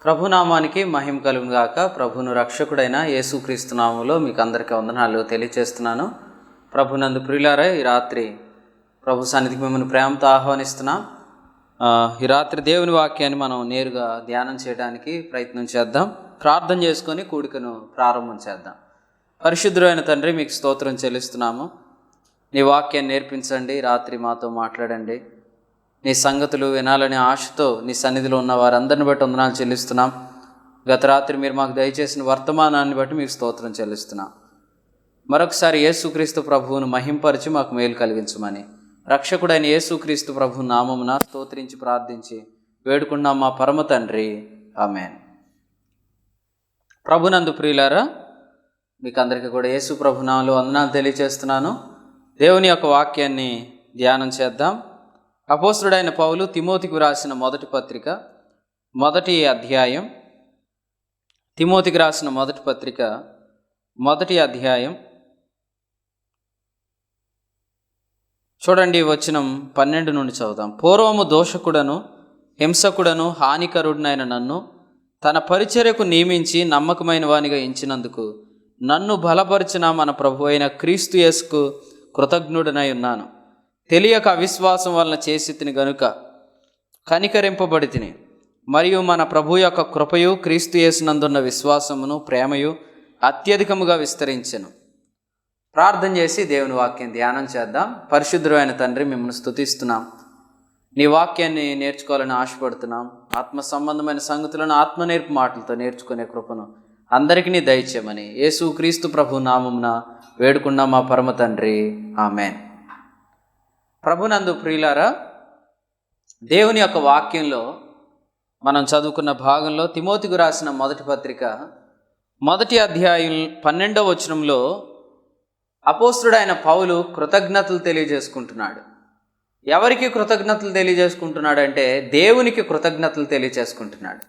ప్రభునామానికి మహిమ కలుగును గాక. ప్రభును రక్షకుడైన యేసుక్రీస్తు నామములో మీకు అందరికీ వందనాలు తెలియజేస్తున్నాను. ప్రభునందు ప్రియులారా, ఈ రాత్రి ప్రభు సన్నిధికి మిమ్మల్ని ప్రేమతో ఆహ్వానిస్తున్నాం. ఈ రాత్రి దేవుని వాక్యాన్ని మనం నేరుగా ధ్యానం చేయడానికి ప్రయత్నం చేద్దాం. ప్రార్థన చేసుకొని కూడికను ప్రారంభం చేద్దాం. పరిశుద్ధుడైన తండ్రి, మీకు స్తోత్రం చెల్లిస్తున్నాము. నీ వాక్యాన్ని నేర్పించండి, రాత్రి మాతో మాట్లాడండి. నీ సంగతులు వినాలనే ఆశతో నీ సన్నిధిలో ఉన్న వారందరిని బట్టి వందనాలు చెల్లిస్తున్నాం. గత రాత్రి మీరు మాకు దయచేసిన వర్తమానాన్ని బట్టి మీకు స్తోత్రం చెల్లిస్తున్నాం. మరొకసారి యేసుక్రీస్తు ప్రభువును మహింపరిచి మాకు మేలు కలిగించమని రక్షకుడైన యేసుక్రీస్తు ప్రభు నామమున స్తోత్రించి ప్రార్థించి వేడుకున్నాం మా పరమ తండ్రి, ఆమేన్. ప్రభునందు ప్రియులారా, మీకు అందరికీ కూడా యేసు ప్రభు నామములో వందనాలు తెలియజేస్తున్నాను. దేవుని యొక్క వాక్యాన్ని ధ్యానం చేద్దాం. అపోస్తలుడైన పౌలు తిమోతికి రాసిన మొదటి పత్రిక, మొదటి అధ్యాయం. తిమోతికి రాసిన మొదటి పత్రిక, మొదటి అధ్యాయం. చూడండి, వచనం 12 నుండి చదువుదాం. పూర్వము దోషకుడను హింసకుడను హానికరుడినైన నన్ను తన పరిచర్యకు నియమించి నమ్మకమైన వానిగా ఎంచినందుకు నన్ను బలపరిచిన మన ప్రభు అయిన క్రీస్తు యేసుకు కృతజ్ఞుడనై ఉన్నాను. తెలియక అవిశ్వాసం వలన చేసి తిని గనుక కనికరింపబడి తిని, మరియు మన ప్రభు యొక్క కృపయు క్రీస్తు యేసునందున్న విశ్వాసమును ప్రేమయు అత్యధికముగా విస్తరించెను. ప్రార్థన చేసి దేవుని వాక్యం ధ్యానం చేద్దాం. పరిశుద్ధుడైన తండ్రి, మిమ్మల్ని స్తుతిస్తున్నాం. నీ వాక్యాన్ని నేర్చుకోవాలని ఆశపడుతున్నాం. ఆత్మ సంబంధమైన సంగతులను ఆత్మనేర్పు మాటలతో నేర్చుకునే కృపను అందరికీ దయచేయమని యేసు క్రీస్తు ప్రభు నామమున వేడుకున్నాం మా పరమ తండ్రి, ఆమేన్. ప్రభునందు ప్రియులారా, దేవుని యొక్క వాక్యంలో మనం చదువుకున్న భాగంలో తిమోతికి రాసిన మొదటి పత్రిక, మొదటి అధ్యాయం 12వ వచనంలో అపోస్తలుడైన పౌలు కృతజ్ఞతలు తెలియజేసుకుంటున్నాడు. ఎవరికి కృతజ్ఞతలు తెలియజేసుకుంటున్నాడంటే దేవునికి కృతజ్ఞతలు తెలియజేసుకుంటున్నాడు.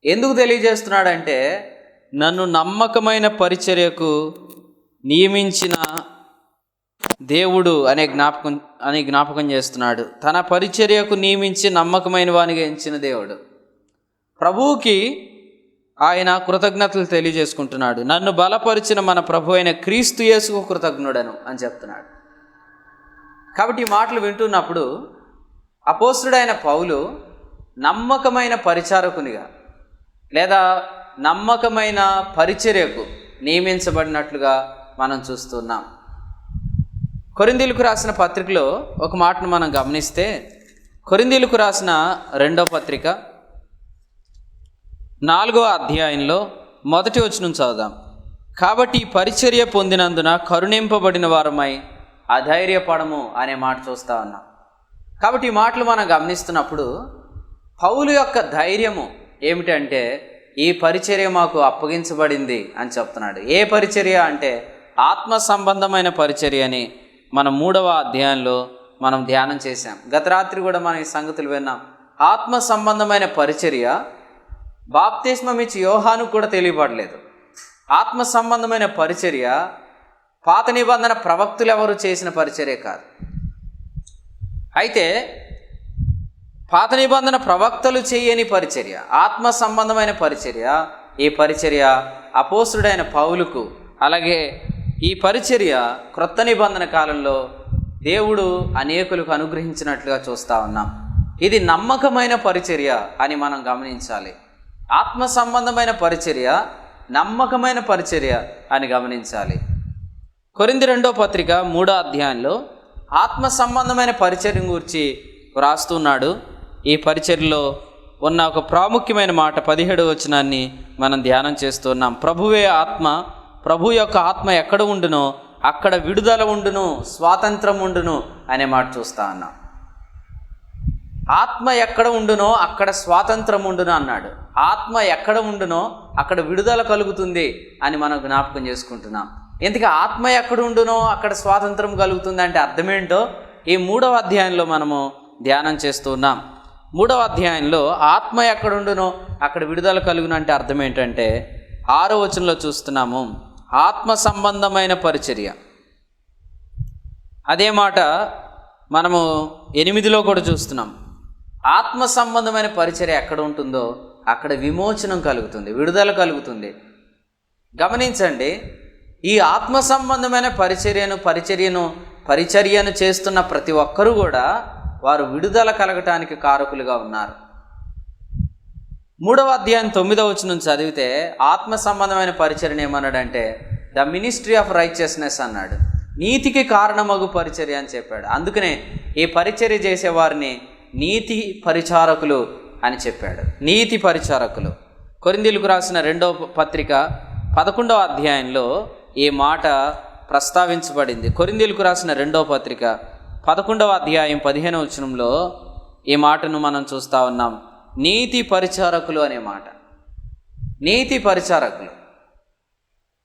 ఎందుకు తెలియజేస్తున్నాడంటే, నన్ను నమ్మకమైన పరిచర్యకు నియమించిన దేవుడు అనే జ్ఞాపకం చేస్తున్నాడు. తన పరిచర్యకు నియమించి నమ్మకమైన వానిగా ఎంచిన దేవుడు ప్రభువుకి ఆయన కృతజ్ఞతలు తెలియజేసుకుంటున్నాడు. నన్ను బలపరిచిన మన ప్రభు అయిన క్రీస్తు యేసుకు కృతజ్ఞుడను అని చెప్తున్నాడు. కాబట్టి ఈ మాటలు వింటున్నప్పుడు అపోస్తలుడైన పౌలు నమ్మకమైన పరిచారకునిగా లేదా నమ్మకమైన పరిచర్యకు నియమించబడినట్లుగా మనం చూస్తున్నాం. కొరింథీయులకు రాసిన పత్రికలో ఒక మాటను మనం గమనిస్తే, కొరింథీయులకు రాసిన 2వ పత్రిక 4వ అధ్యాయంలో మొదటి వచనం చదువుదాం. కాబట్టి పరిచర్య పొందినందున కరుణింపబడిన వారమై అధైర్యపడము అనే మాట చూస్తూ ఉన్నాం. కాబట్టి ఈ మాటలు మనం గమనిస్తున్నప్పుడు పౌలు యొక్క ధైర్యము ఏమిటంటే, ఈ పరిచర్య మాకు అప్పగించబడింది అని చెప్తున్నాడు. ఏ పరిచర్య అంటే ఆత్మ సంబంధమైన పరిచర్య అని మనం 3వ అధ్యాయంలో మనం ధ్యానం చేశాం. గత రాత్రి కూడా మనం ఈ సంగతులు విన్నాం. ఆత్మ సంబంధమైన పరిచర్య బాప్తిస్మం ఇచ్చి యోహాను కూడా తెలియబడలేదు. ఆత్మ సంబంధమైన పరిచర్య పాత నిబంధన ప్రవక్తులు ఎవరు చేసిన పరిచర్య కాదు. అయితే పాత నిబంధన ప్రవక్తలు చేయని పరిచర్య, ఆత్మ సంబంధమైన పరిచర్య, ఈ పరిచర్య అపోస్తలుడైన పౌలుకు, అలాగే ఈ పరిచర్య క్రొత్త నిబంధన కాలంలో దేవుడు అనేకులకు అనుగ్రహించినట్లుగా చూస్తూ ఉన్నాం. ఇది నమ్మకమైన పరిచర్య అని మనం గమనించాలి. ఆత్మ సంబంధమైన పరిచర్య నమ్మకమైన పరిచర్య అని గమనించాలి. కొరింథీ 2వ పత్రిక 3వ అధ్యాయంలో ఆత్మ సంబంధమైన పరిచర్య గురించి వ్రాస్తున్నాడు. ఈ పరిచర్యలో ఉన్న ఒక ప్రాముఖ్యమైన మాట 17వ వచనాన్ని మనం ధ్యానం చేస్తున్నాం. ప్రభువే ఆత్మ, ప్రభు యొక్క ఆత్మ ఎక్కడ ఉండునో అక్కడ విడుదల ఉండును, స్వాతంత్రం ఉండును అనే మాట చూస్తా ఉన్నాం. ఆత్మ ఎక్కడ ఉండునో అక్కడ స్వాతంత్రం ఉండును అన్నాడు. ఆత్మ ఎక్కడ ఉండునో అక్కడ విడుదల కలుగుతుంది అని మనం జ్ఞాపకం చేసుకుంటున్నాం. ఎందుకు ఆత్మ ఎక్కడ ఉండునో అక్కడ స్వాతంత్రం కలుగుతుంది అంటే అర్థమేంటో ఈ 3వ అధ్యాయంలో మనము ధ్యానం చేస్తున్నాం. 3వ అధ్యాయంలో ఆత్మ ఎక్కడ ఉండునో అక్కడ విడుదల కలుగును అంటే అర్థం ఏంటంటే 6వ వచనంలో చూస్తున్నాము, ఆత్మ సంబంధమైన పరిచర్య. అదే మాట మనము 8లో కూడా చూస్తున్నాం. ఆత్మ సంబంధమైన పరిచర్య ఎక్కడ ఉంటుందో అక్కడ విమోచనం కలుగుతుంది, విడుదల కలుగుతుంది. గమనించండి, ఈ ఆత్మ సంబంధమైన పరిచర్యను చేస్తున్న ప్రతి ఒక్కరూ కూడా వారు విడుదల కలగటానికి కారకులుగా ఉన్నారు. 3వ అధ్యాయం 9వ వచనం చదివితే ఆత్మ సంబంధమైన పరిచర్యను ఏమన్నాడంటే ద మినిస్ట్రీ ఆఫ్ రైచియస్నెస్ అన్నాడు. నీతికి కారణమగు పరిచర్య అని చెప్పాడు. అందుకనే ఈ పరిచర్య చేసేవారిని నీతి పరిచారకులు అని చెప్పాడు. నీతి పరిచారకులు. కొరింథీయులకు రాసిన 2వ పత్రిక 11వ అధ్యాయంలో ఈ మాట ప్రస్తావించబడింది. కొరింథీయులకు రాసిన 2వ పత్రిక 11వ అధ్యాయం 15వ వచనంలో ఈ మాటను మనం చూస్తూ ఉన్నాం. నీతి పరిచారకులు అనే మాట.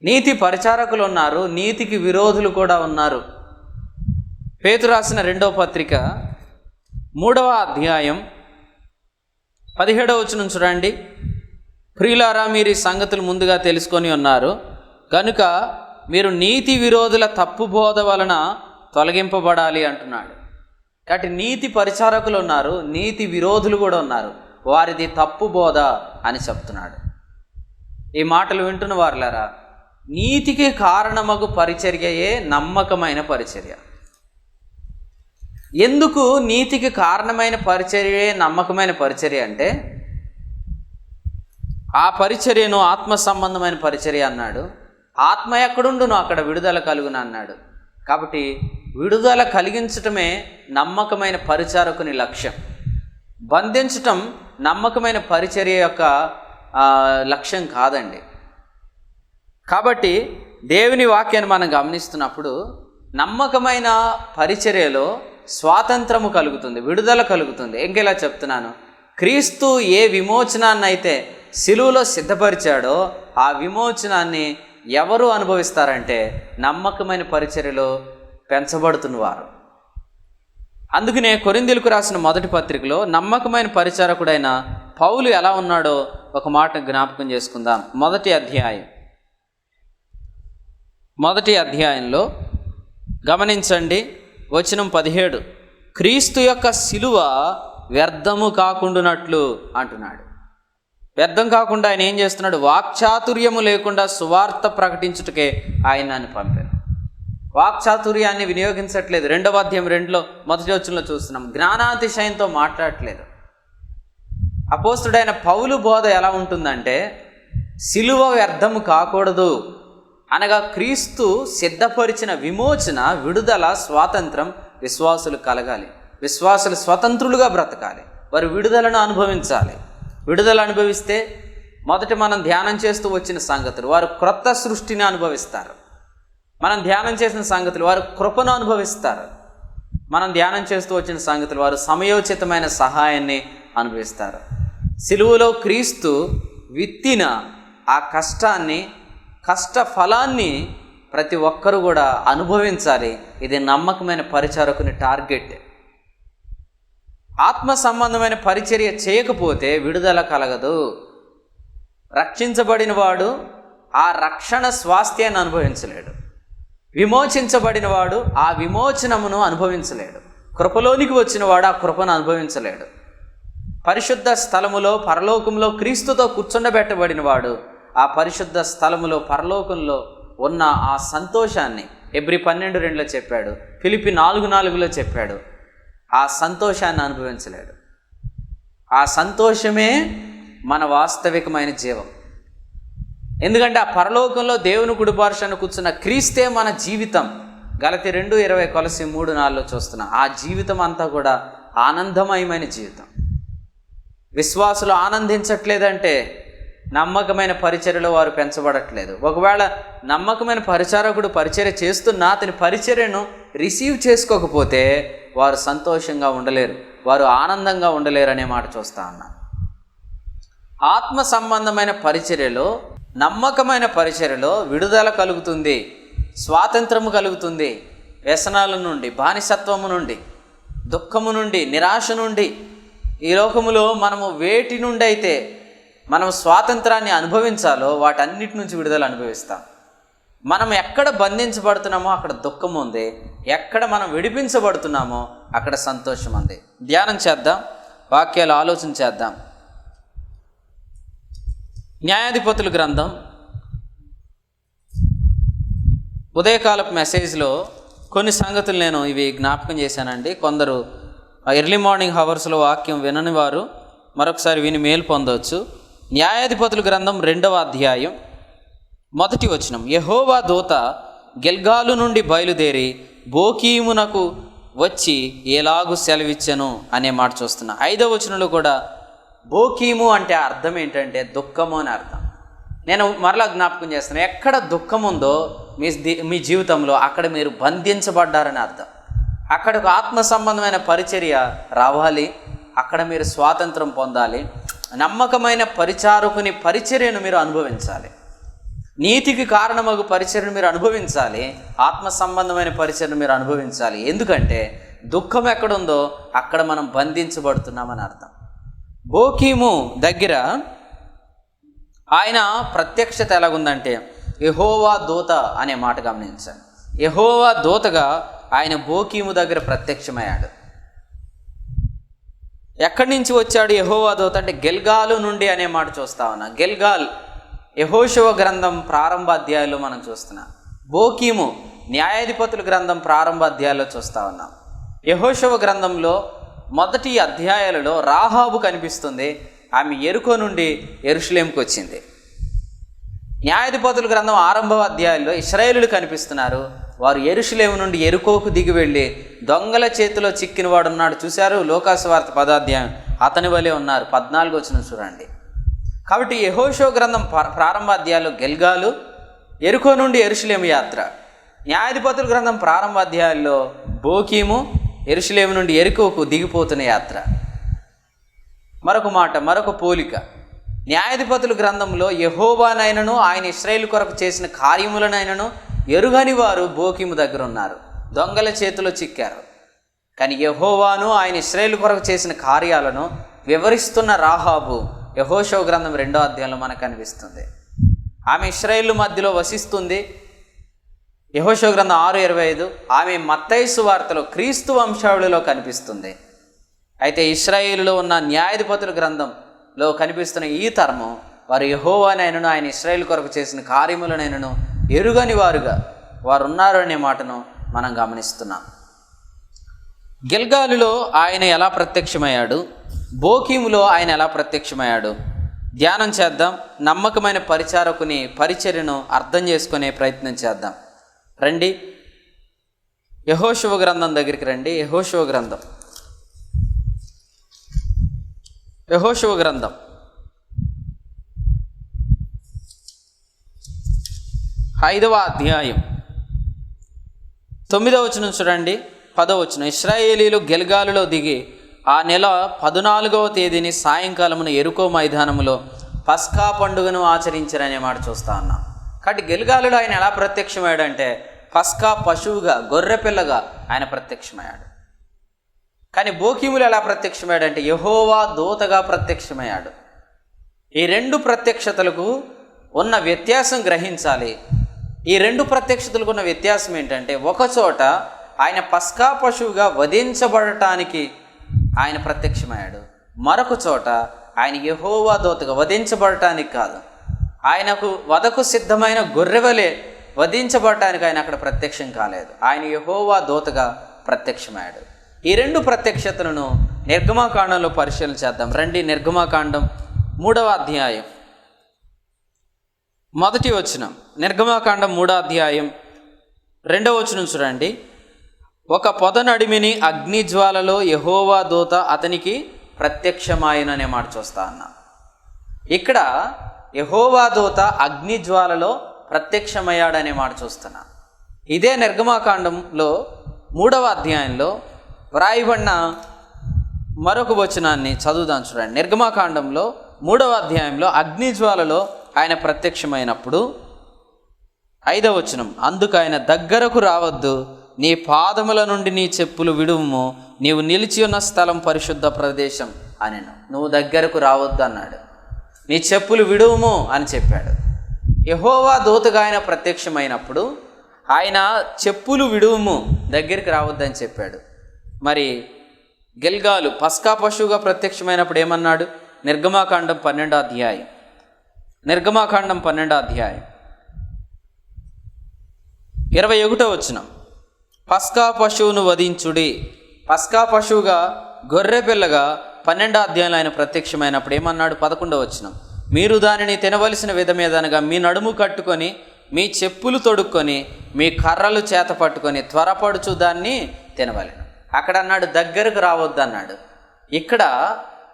నీతి పరిచారకులు ఉన్నారు, నీతికి విరోధులు కూడా ఉన్నారు. పేతురు రాసిన 2వ పత్రిక 3వ అధ్యాయం 17వ వచనం చూడండి. ప్రియులారా, మీరు ఈ సంగతులు ముందుగా తెలుసుకొని ఉన్నారు కనుక మీరు నీతి విరోధుల తప్పు బోధ వలన తొలగింపబడాలి అంటున్నాడు. కాబట్టి నీతి పరిచారకులు ఉన్నారు, నీతి విరోధులు కూడా ఉన్నారు. వారిది తప్పు బోధ అని చెప్తున్నాడు. ఈ మాటలు వింటున్న వారులారా, నీతికి కారణమగు పరిచర్యయే నమ్మకమైన పరిచర్య. ఎందుకు నీతికి కారణమైన పరిచర్యయే నమ్మకమైన పరిచర్య అంటే, ఆ పరిచర్యను ఆత్మ సంబంధమైన పరిచర్య అన్నాడు. ఆత్మ ఎక్కడుండునో అక్కడ విడుదల కలుగును అన్నాడు. కాబట్టి విడుదల కలిగించటమే నమ్మకమైన పరిచారకుని లక్ష్యం. బంధించటం నమ్మకమైన పరిచర్య యొక్క లక్ష్యం కాదండి. కాబట్టి దేవుని వాక్యాన్ని మనం గమనిస్తున్నప్పుడు నమ్మకమైన పరిచర్యలో స్వాతంత్రము కలుగుతుంది, విడుదల కలుగుతుంది. ఇంకెలా చెప్తున్నాను, క్రీస్తు ఏ విమోచనాన్ని అయితే సిలువలో సిద్ధపరిచాడో ఆ విమోచనాన్ని ఎవరు అనుభవిస్తారంటే నమ్మకమైన పరిచర్యలో పెంచబడుతున్నవారు. అందుకనే కొరింథీయులకు రాసిన 1వ పత్రికలో నమ్మకమైన పరిచారకుడైన పౌలు ఎలా ఉన్నాడో ఒక మాట జ్ఞాపకం చేసుకుందాం. 1వ అధ్యాయంలో గమనించండి, వచనం 17, క్రీస్తు యొక్క సిలువ వ్యర్థము కాకుండానట్లు అంటున్నాడు. వ్యర్థం కాకుండా ఆయన ఏం చేస్తున్నాడు? వాక్చాతుర్యము లేకుండా సువార్త ప్రకటించుటకే ఆయన నన్ను పంపాను. వాక్చాతుర్యాన్ని వినియోగించట్లేదు. 2వ అధ్యాయం 2లో మొదటి వచనంలో చూస్తున్నాం. జ్ఞానాతిశయంతో మాట్లాడట్లేదు. అపోస్తుడైన పౌలు బోధ ఎలా ఉంటుందంటే, సిలువ వ్యర్థము కాకూడదు అనగా క్రీస్తు సిద్ధపరిచిన విమోచన, విడుదల, స్వాతంత్రం విశ్వాసులు కలగాలి. విశ్వాసులు స్వతంత్రులుగా బ్రతకాలి. వారు విడుదలను అనుభవించాలి. విడుదల అనుభవిస్తే మొదట మనం ధ్యానం చేస్తూ వచ్చిన సంగతులు వారు క్రొత్త సృష్టిని అనుభవిస్తారు. మనం ధ్యానం చేసిన సంగతులు వారు కృపను అనుభవిస్తారు. మనం ధ్యానం చేస్తూ వచ్చిన సంగతులు వారు సమయోచితమైన సహాయాన్ని అనుభవిస్తారు. సిలువలో క్రీస్తు విత్తిన ఆ కష్టాన్ని, కష్ట ఫలాన్ని ప్రతి ఒక్కరు కూడా అనుభవించాలి. ఇది నమ్మకమైన పరిచారకుని టార్గెట్. ఆత్మ సంబంధమైన పరిచర్య చేయకపోతే విడుదల కలగదు. రక్షించబడిన వాడు ఆ రక్షణ స్వాస్థ్యాన్ని అనుభవించలేడు. విమోచించబడిన వాడు ఆ విమోచనమును అనుభవించలేడు. కృపలోనికి వచ్చిన వాడు ఆ కృపను అనుభవించలేడు. పరిశుద్ధ స్థలములో పరలోకంలో క్రీస్తుతో కూర్చుండబెట్టబడిన వాడు ఆ పరిశుద్ధ స్థలములో పరలోకంలో ఉన్న ఆ సంతోషాన్ని హెబ్రీ 12:2లో చెప్పాడు, ఫిలిప్పీ 4:4లో చెప్పాడు. ఆ సంతోషాన్ని అనుభవించలేడు. ఆ సంతోషమే మన వాస్తవికమైన జీవం. ఎందుకంటే ఆ పరలోకంలో దేవుని కుడిపార్శ్వాన కూర్చున్న క్రీస్తే మన జీవితం. గలతీ 2:20, కొలసీ 3:4లో చూస్తున్నాం. ఆ జీవితం అంతా కూడా ఆనందమయమైన జీవితం. విశ్వాసులు ఆనందించట్లేదంటే నమ్మకమైన పరిచర్యలో వారు పెంచబడట్లేదు. ఒకవేళ నమ్మకమైన పరిచారకుడు పరిచర్య చేస్తున్నా అతని పరిచర్యను రిసీవ్ చేసుకోకపోతే వారు సంతోషంగా ఉండలేరు, వారు ఆనందంగా ఉండలేరు అనే మాట చూస్తా ఉన్నాం. ఆత్మ సంబంధమైన పరిచర్యలో, నమ్మకమైన పరిచర్యలో విడుదల కలుగుతుంది, స్వాతంత్రము కలుగుతుంది. వ్యసనాల నుండి, బానిసత్వము నుండి, దుఃఖము నుండి, నిరాశ నుండి, ఈ లోకములో మనము వేటి నుండి అయితే మనం స్వాతంత్రాన్ని అనుభవించాలో వాటన్నిటి నుంచి విడుదల అనుభవిస్తాం. మనం ఎక్కడ బంధించబడుతున్నామో అక్కడ దుఃఖం ఉంది, ఎక్కడ మనం విడిపించబడుతున్నామో అక్కడ సంతోషం ఉంది. ధ్యానం చేద్దాం, వాక్యాలు ఆలోచన చేద్దాం. న్యాయాధిపతుల గ్రంథం ఉదయకాలపు మెసేజ్లో కొన్ని సంగతులు నేను ఇవి జ్ఞాపకం చేశానండి. కొందరు ఎర్లీ మార్నింగ్ హవర్స్లో వాక్యం వినని వారు మరొకసారి విని మేలు పొందవచ్చు. న్యాయాధిపతుల గ్రంథం 2వ అధ్యాయం 1వ వచనం, యెహోవా దూత గిల్గాలు నుండి బయలుదేరి బోకీమునకు వచ్చి ఎలాగు సెలవిచ్చెను అనే మాట చూస్తున్నా. 5వ వచనంలో కూడా బోకీము అంటే అర్థం ఏంటంటే దుఃఖము అని అర్థం. నేను మరలా జ్ఞాపకం చేస్తున్నాను, ఎక్కడ దుఃఖం ఉందో మీ జీవితంలో అక్కడ మీరు బంధించబడ్డారని అర్థం. అక్కడకు ఆత్మ సంబంధమైన పరిచర్య రావాలి, అక్కడ మీరు స్వాతంత్రం పొందాలి, నమ్మకమైన పరిచారకుని పరిచర్యను మీరు అనుభవించాలి, నీతికి కారణమగు పరిచర్యను మీరు అనుభవించాలి, ఆత్మ సంబంధమైన పరిచర్యను మీరు అనుభవించాలి. ఎందుకంటే దుఃఖం ఎక్కడుందో అక్కడ మనం బంధించబడుతున్నామని అర్థం. బోకీము దగ్గర ఆయన ప్రత్యక్షత ఎలాగుందంటే యెహోవా దూత అనే మాట గమనించండి. యెహోవా దూతగా ఆయన బోకీము దగ్గర ప్రత్యక్షమయ్యాడు. ఎక్కడి నుంచి వచ్చాడు యెహోవా దూత అంటే గిల్గాలు నుండి అనే మాట చూస్తా ఉన్నా. గిల్గాల్ యెహోషువ గ్రంథం ప్రారంభ అధ్యాయంలో మనం చూస్తున్నాం. బోకీము న్యాయాధిపతుల గ్రంథం ప్రారంభ అధ్యాయంలో చూస్తా ఉన్నాం. యెహోషువ గ్రంథంలో మొదటి అధ్యాయాలలో రాహాబు కనిపిస్తుంది. ఆమె యెరికో నుండి యెరూషలేముకు వచ్చింది. న్యాయాధిపతుల గ్రంథం ఆరంభ అధ్యాయంలో ఇశ్రాయేలులు కనిపిస్తున్నారు. వారు యెరూషలేము నుండి యెరికోకు దిగి వెళ్ళి దొంగల చేతిలో చిక్కిన వాడు ఉన్నాడు చూశారు, లోకాసు వార్త 10వ అధ్యాయం, అతని వలె ఉన్నారు. 14 వచనం చూడండి. కాబట్టి యెహోషువ గ్రంథం ప్రారంభ అధ్యాయంలో గిల్గాలు, యెరికో నుండి యెరూషలేము యాత్ర. న్యాయాధిపతుల గ్రంథం ప్రారంభ అధ్యాయంలో బోకీము, యెరూషలేము నుండి యెరికోకు దిగిపోతున్న యాత్ర. మరొక మాట, మరొక పోలిక, న్యాయాధిపతుల గ్రంథంలో యెహోవానైనను ఆయన ఇశ్రాయేలు కొరకు చేసిన కార్యములనైనను ఎరుగని వారు బోకీము దగ్గర ఉన్నారు, దొంగల చేతిలో చిక్కారు. కానీ యెహోవాను ఆయన ఇశ్రాయేలు కొరకు చేసిన కార్యాలను వివరిస్తున్న రాహాబు యెహోషువ గ్రంథం 2వ అధ్యాయంలో మనకు కనిపిస్తుంది. ఆమె ఇశ్రాయేలు మధ్యలో వసిస్తుంది. యెహోషువ గ్రంథం 6:25. ఆమె మత్తయి సువార్తలో క్రీస్తు వంశావళిలో కనిపిస్తుంది. అయితే ఇశ్రాయేలులో ఉన్న న్యాయాధిపతుల గ్రంథంలో కనిపిస్తున్న ఈ తరము వారు యెహోవానైనను ఆయన ఇశ్రాయేలు కొరకు చేసిన కార్యములనైనను ఎరుగని వారుగా వారు ఉన్నారు అనే మాటను మనం గమనిస్తున్నాం. గిల్గాలులో ఆయన ఎలా ప్రత్యక్షమయ్యాడు, బోకీములో ఆయన ఎలా ప్రత్యక్షమయ్యాడు ధ్యానం చేద్దాం. నమ్మకమైన పరిచారకుని పరిచర్యను అర్థం చేసుకునే ప్రయత్నం చేద్దాం. రండి, యెహోషువ గ్రంథం దగ్గరికి రండి. యెహోషువ గ్రంథం 5వ అధ్యాయం 9వ వచనం చూడండి, 10వ వచనం. ఇశ్రాయేలీలు గిల్గాలులో దిగి ఆ నెల 14వ తేదీని సాయంకాలమున యెరికో మైదానములో పస్కా పండుగను ఆచరించారనే మాట చూస్తా ఉన్నాం. కాబట్టి గిల్గాలులో ఆయన ఎలా ప్రత్యక్షమయ్యాడంటే పస్కా పశువుగా, గొర్రెపిల్లగా ఆయన ప్రత్యక్షమయ్యాడు. కానీ బోకీములు ఎలా ప్రత్యక్షమయ్యాడంటే యెహోవా దూతగా ప్రత్యక్షమయ్యాడు. ఈ రెండు ప్రత్యక్షతలకు ఉన్న వ్యత్యాసం గ్రహించాలి. ఈ రెండు ప్రత్యక్షతలకు ఉన్న వ్యత్యాసం ఏంటంటే ఒకచోట ఆయన పస్కా పశువుగా వధించబడటానికి ఆయన ప్రత్యక్షమయ్యాడు, మరొక చోట ఆయన యెహోవా దూతగా వధించబడటానికి కాదు, ఆయనకు వధకు సిద్ధమైన గొర్రెవలే వధించబడటానికి ఆయన అక్కడ ప్రత్యక్షం కాలేదు. ఆయన యెహోవా దూతగా ప్రత్యక్షమయ్యాడు. ఈ రెండు ప్రత్యక్షతలను నిర్గమాకాండంలో పరిశీలన చేద్దాం. రండి, నిర్గమాకాండం 3వ అధ్యాయం 1వ వచనం. నిర్గమాకాండం 3వ అధ్యాయం 2వ వచనం చూడండి. ఒక పొద నడిమిని అగ్నిజ్వాలలో యెహోవా దూత అతనికి ప్రత్యక్షమాయననే మాట చూస్తా అన్నా. ఇక్కడ యెహోవా దూత అగ్నిజ్వాలలో ప్రత్యక్షమయ్యాడనే మాట చూస్తున్నా. ఇదే నిర్గమాకాండంలో 3వ అధ్యాయంలో వ్రాయబడిన మరొక వచనాన్ని చదువుదాం చూడండి. నిర్గమాకాండంలో 3వ అధ్యాయంలో అగ్నిజ్వాలలో ఆయన ప్రత్యక్షమైనప్పుడు 5వ వచనం, అందుకు ఆయన దగ్గరకు రావద్దు, నీ పాదముల నుండి నీ చెప్పులు విడువుము, నీవు నిలిచి ఉన్న స్థలం పరిశుద్ధ ప్రదేశం అనెను. నువ్వు దగ్గరకు రావద్దు అన్నాడు, నీ చెప్పులు విడువుము అని చెప్పాడు. యెహోవా దూతగా ఆయన ప్రత్యక్షమైనప్పుడు ఆయన చెప్పులు విడువుము, దగ్గరికి రావద్దని చెప్పాడు. మరి గిల్గాలు పస్కా పశువుగా ప్రత్యక్షమైనప్పుడు ఏమన్నాడు? నిర్గమాకాండం 12వ అధ్యాయం నిర్గమాకాండం 12వ అధ్యాయం 21వ వచనం. పస్కా పశువును వధించుడి. పస్కా పశువుగా గొర్రె పిల్లగా 12వ అధ్యాయంలో ఆయన ప్రత్యక్షమైనప్పుడు ఏమన్నాడు? 11వ వచనం. మీరు దానిని తినవలసిన విధమేదనగా మీ నడుము కట్టుకొని మీ చెప్పులు తొడుక్కొని మీ కర్రలు చేత పట్టుకొని త్వరపడుచు దాన్ని తినవలెను. అక్కడ అన్నాడు దగ్గరకు రావద్దు అన్నాడు. ఇక్కడ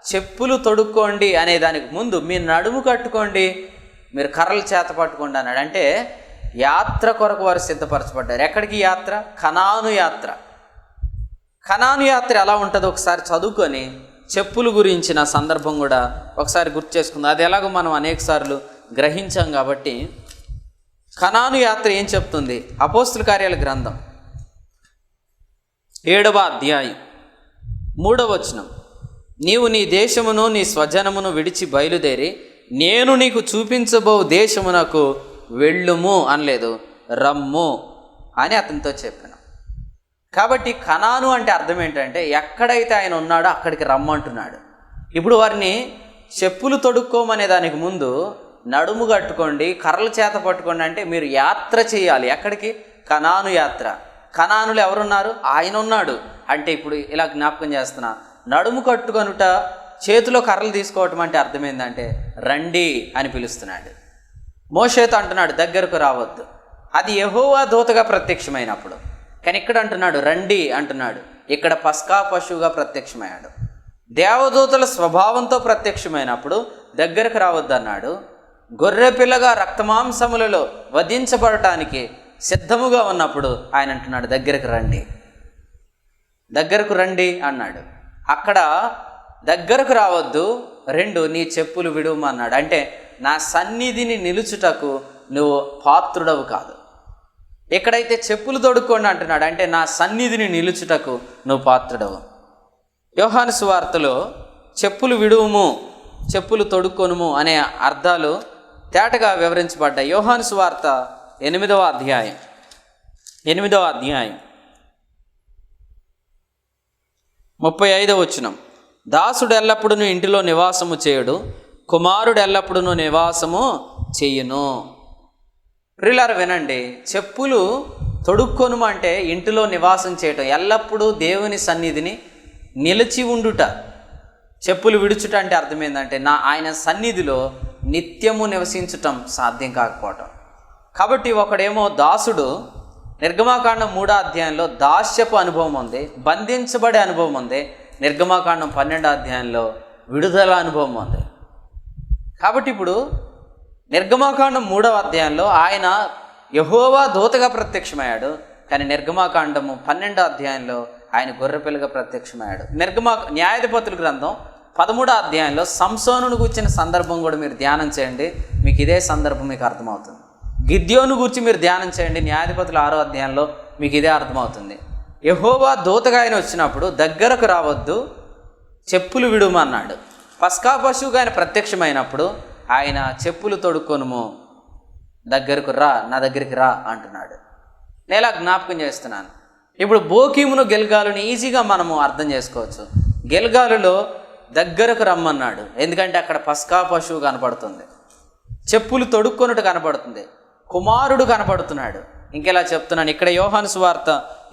చెప్పులు తొడుక్కోండి అనే దానికి ముందు మీ నడుము కట్టుకోండి, మీరు కర్రలు చేత పట్టుకోండి అన్నాడు. అంటే యాత్ర కొరకు వారు సిద్ధపరచబడ్డారు. ఎక్కడికి యాత్ర? కనాను యాత్ర. కనాను యాత్ర ఎలా ఉంటుందో ఒకసారి చదువుకొని చెప్పులు గురించిన సందర్భం కూడా ఒకసారి గుర్తు చేసుకుందాం. అది ఎలాగో మనం అనేక సార్లు గ్రహించాం కాబట్టి. కనాను యాత్ర ఏం చెప్తుంది? అపోస్తుల కార్యాల గ్రంథం 7వ అధ్యాయం 3వ వచనం. నీవు నీ దేశమును నీ స్వజనమును విడిచి బయలుదేరి నేను నీకు చూపించబో దేశమునకు వెళ్ళుము అనలేదు, రమ్ము అని అతనితో చెప్పాను. కాబట్టి కనాను అంటే అర్థం ఏంటంటే ఎక్కడైతే ఆయన ఉన్నాడో అక్కడికి రమ్మంటున్నాడు. ఇప్పుడు వారిని చెప్పులు తొడుక్కోమనే దానికి ముందు నడుము కట్టుకోండి, కర్రల చేత పట్టుకోండి అంటే మీరు యాత్ర చేయాలి. ఎక్కడికి? కనాను యాత్ర. కనానులు ఎవరున్నారు? ఆయన ఉన్నాడు. అంటే ఇప్పుడు ఇలా జ్ఞాపకం చేస్తున్నా, నడుము కట్టుకొనుట, చేతిలో కర్రలు తీసుకోవటం అంటే అర్థం ఏంటంటే రండి అని పిలుస్తున్నాడు. మోషేతో అంటున్నాడు దగ్గరకు రావద్దు. అది యెహోవా దూతగా ప్రత్యక్షమైనప్పుడు. కానీ ఇక్కడ అంటున్నాడు రండి అంటున్నాడు. ఇక్కడ పస్కా పశువుగా ప్రత్యక్షమయ్యాడు. దేవదూతల స్వభావంతో ప్రత్యక్షమైనప్పుడు దగ్గరకు రావద్దు అన్నాడు. గొర్రె పిల్లగా రక్తమాంసములలో వధించబడటానికి సిద్ధముగా ఉన్నప్పుడు ఆయన అంటున్నాడు దగ్గరకు రండి, దగ్గరకు రండి అన్నాడు. అక్కడ దగ్గరకు రావద్దు, 2 నీ చెప్పులు విడువమన్నాడు. అంటే నా సన్నిధిని నిలుచుటకు నువ్వు పాత్రుడవు కాదు. ఎక్కడైతే చెప్పులు తొడుక్కోండి అంటున్నాడు, అంటే నా సన్నిధిని నిలుచుటకు నువ్వు పాత్రుడవు. యోహాను సువార్తలో చెప్పులు విడువుము, చెప్పులు తొడుక్కొనుము అనే అర్థాలు తేటగా వివరించబడ్డాయి. యోహాను సువార్త 8వ అధ్యాయం 35వ వచనం. దాసుడు ఎల్లప్పుడూ ఇంటిలో నివాసము చేయుడు, కుమారుడు ఎల్లప్పుడూ నివాసము చేయును. ప్రియులారా వినండి, చెప్పులు తొడుక్కొను అంటే ఇంటిలో నివాసం చేయటం, ఎల్లప్పుడూ దేవుని సన్నిధిని నిలిచి ఉండుట. చెప్పులు విడుచుట అంటే అర్థం ఏంటంటే ఆయన సన్నిధిలో నిత్యము నివసించటం సాధ్యం కాకపోవటం. కాబట్టి ఒకడేమో దాసుడు, నిర్గమాకాండం 3వ అధ్యాయంలో దాస్యపు అనుభవం ఉంది, బంధించబడే అనుభవం ఉంది. నిర్గమాకాండం 12వ అధ్యాయంలో విడుదల అనుభవం ఉంది. కాబట్టి ఇప్పుడు నిర్గమాకాండం 3వ అధ్యాయంలో ఆయన యెహోవా దూతగా ప్రత్యక్షమయ్యాడు. కానీ నిర్గమాకాండము 12వ అధ్యాయంలో ఆయన గొర్రెపిల్లగా ప్రత్యక్షమయ్యాడు. న్యాయాధిపతుల గ్రంథం 13వ అధ్యాయంలో సంసోనును గూర్చిన సందర్భం కూడా మీరు ధ్యానం చేయండి, మీకు ఇదే సందర్భం మీకు అర్థమవుతుంది. గిద్యోను గురించి మీరు ధ్యానం చేయండి, న్యాయాధిపతుల 6వ అధ్యాయంలో మీకు ఇదే అర్థమవుతుంది. యెహోవా దూతగా ఆయన వచ్చినప్పుడు దగ్గరకు రావద్దు, చెప్పులు విడుమన్నాడు. పస్కా పశువుగా ఆయన ప్రత్యక్షమైనప్పుడు ఆయన చెప్పులు తొడుక్కొనుము, దగ్గరకు రా, నా దగ్గరికి రా అంటున్నాడు. నేను ఇలా జ్ఞాపకం చేస్తున్నాను. ఇప్పుడు బోకీమును గిల్గాలుని ఈజీగా మనము అర్థం చేసుకోవచ్చు. గిల్గాలులో దగ్గరకు రమ్మన్నాడు, ఎందుకంటే అక్కడ పస్కా పశువు కనపడుతుంది, చెప్పులు తొడుక్కొనుట కనపడుతుంది, కుమారుడు కనపడుతున్నాడు. ఇంకెలా చెప్తున్నాను, ఇక్కడ యోహాను సువార్త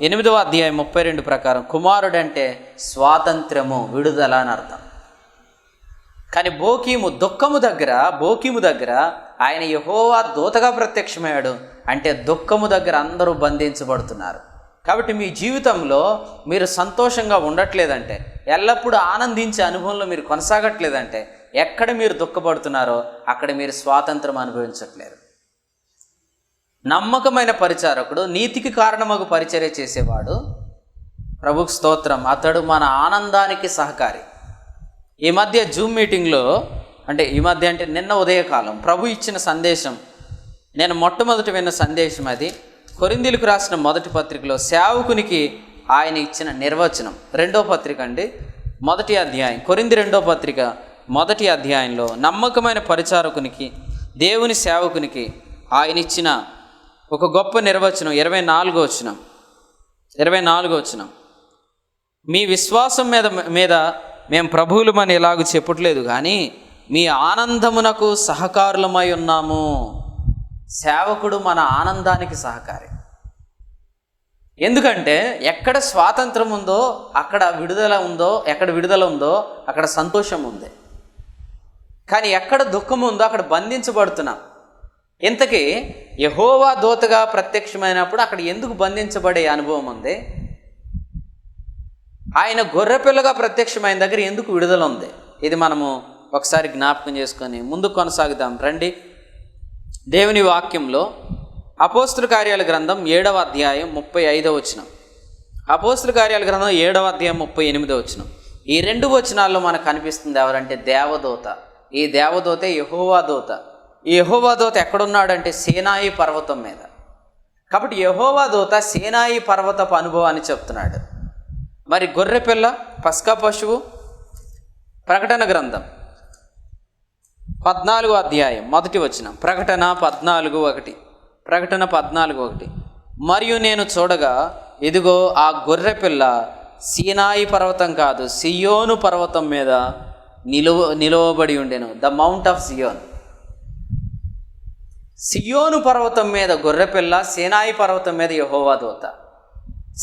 8వ అధ్యాయం 32 ప్రకారం కుమారుడు అంటే స్వాతంత్ర్యము, విడుదల అని అర్థం. కానీ బోకీము దగ్గర ఆయన యెహోవా దూతగా ప్రత్యక్షమయ్యాడు. అంటే దుఃఖము దగ్గర అందరూ బంధించబడుతున్నారు. కాబట్టి మీ జీవితంలో మీరు సంతోషంగా ఉండట్లేదంటే, ఎల్లప్పుడూ ఆనందించే అనుభవంలో మీరు కొనసాగట్లేదంటే, ఎక్కడ మీరు దుఃఖపడుతున్నారో అక్కడ మీరు స్వాతంత్రం అనుభవించట్లేరు. నమ్మకమైన పరిచారకుడు, నీతికి కారణమగు పరిచర్య చేసేవాడు, ప్రభుకు స్తోత్రం, అతడు మన ఆనందానికి సహకారి. ఈ మధ్య జూమ్ మీటింగ్లో అంటే నిన్న ఉదయకాలం ప్రభు ఇచ్చిన సందేశం, నేను మొట్టమొదటి విన్న సందేశం అది కొరింథీయులకు రాసిన మొదటి పత్రికలో సేవకునికి ఆయన ఇచ్చిన నిర్వచనం. 2వ పత్రిక అండి, 1వ అధ్యాయం, కొరింథీ 2వ పత్రిక 1వ అధ్యాయంలో నమ్మకమైన పరిచారకునికి, దేవుని సేవకునికి ఆయన ఇచ్చిన ఒక గొప్ప నిర్వచనం. 24వ వచనం. మీ విశ్వాసం మీద మేము ప్రభువులమని ఎలాగూ చెప్పట్లేదు, కానీ మీ ఆనందమునకు సహకారులమై ఉన్నాము. సేవకుడు మన ఆనందానికి సహకారి. ఎందుకంటే ఎక్కడ స్వాతంత్రం ఉందో అక్కడ విడుదల ఉందో, ఎక్కడ విడుదల ఉందో అక్కడ సంతోషం ఉంది. కానీ ఎక్కడ దుఃఖం ఉందో అక్కడ బంధించబడుతున్నాం. ఇంతకీ యెహోవా దూతగా ప్రత్యక్షమైనప్పుడు అక్కడ ఎందుకు బంధించబడే అనుభవం ఉంది? ఆయన గొర్రెపిల్లగా ప్రత్యక్షమైన దగ్గర ఎందుకు విడుదల ఉంది? ఇది మనము ఒకసారి జ్ఞాపకం చేసుకొని ముందుకు కొనసాగుదాం రండి. దేవుని వాక్యంలో అపోస్తుల కార్యాల గ్రంథం 7వ అధ్యాయం 35వ వచనం, అపోస్తుల కార్యాల గ్రంథం 7వ అధ్యాయం 38వ వచనం. ఈ 2 వచనాల్లో మనకు కనిపిస్తుంది ఎవరంటే దేవదూత. ఈ దేవదూతే యెహోవా దూత. ఈ యెహోవా దూత ఎక్కడున్నాడంటే సీనాయి పర్వతం మీద. కాబట్టి యెహోవా దూత సీనాయి పర్వతపు అనుభవాన్ని చెప్తున్నాడు. మరి గొర్రెపిల్ల, పస్కా పశువు, ప్రకటన గ్రంథం 14వ అధ్యాయం 1వ వచనం, ప్రకటన 14:1, ప్రకటన 14:1. మరియు నేను చూడగా ఇదిగో ఆ గొర్రెపిల్ల సీనాయి పర్వతం కాదు, సియోను పర్వతం మీద నిలువబడి ఉండెను. ద మౌంట్ ఆఫ్ సియోన్. సియోను పర్వతం మీద గొర్రెపిల్ల, సీనాయి పర్వతం మీద యెహోవా దూత.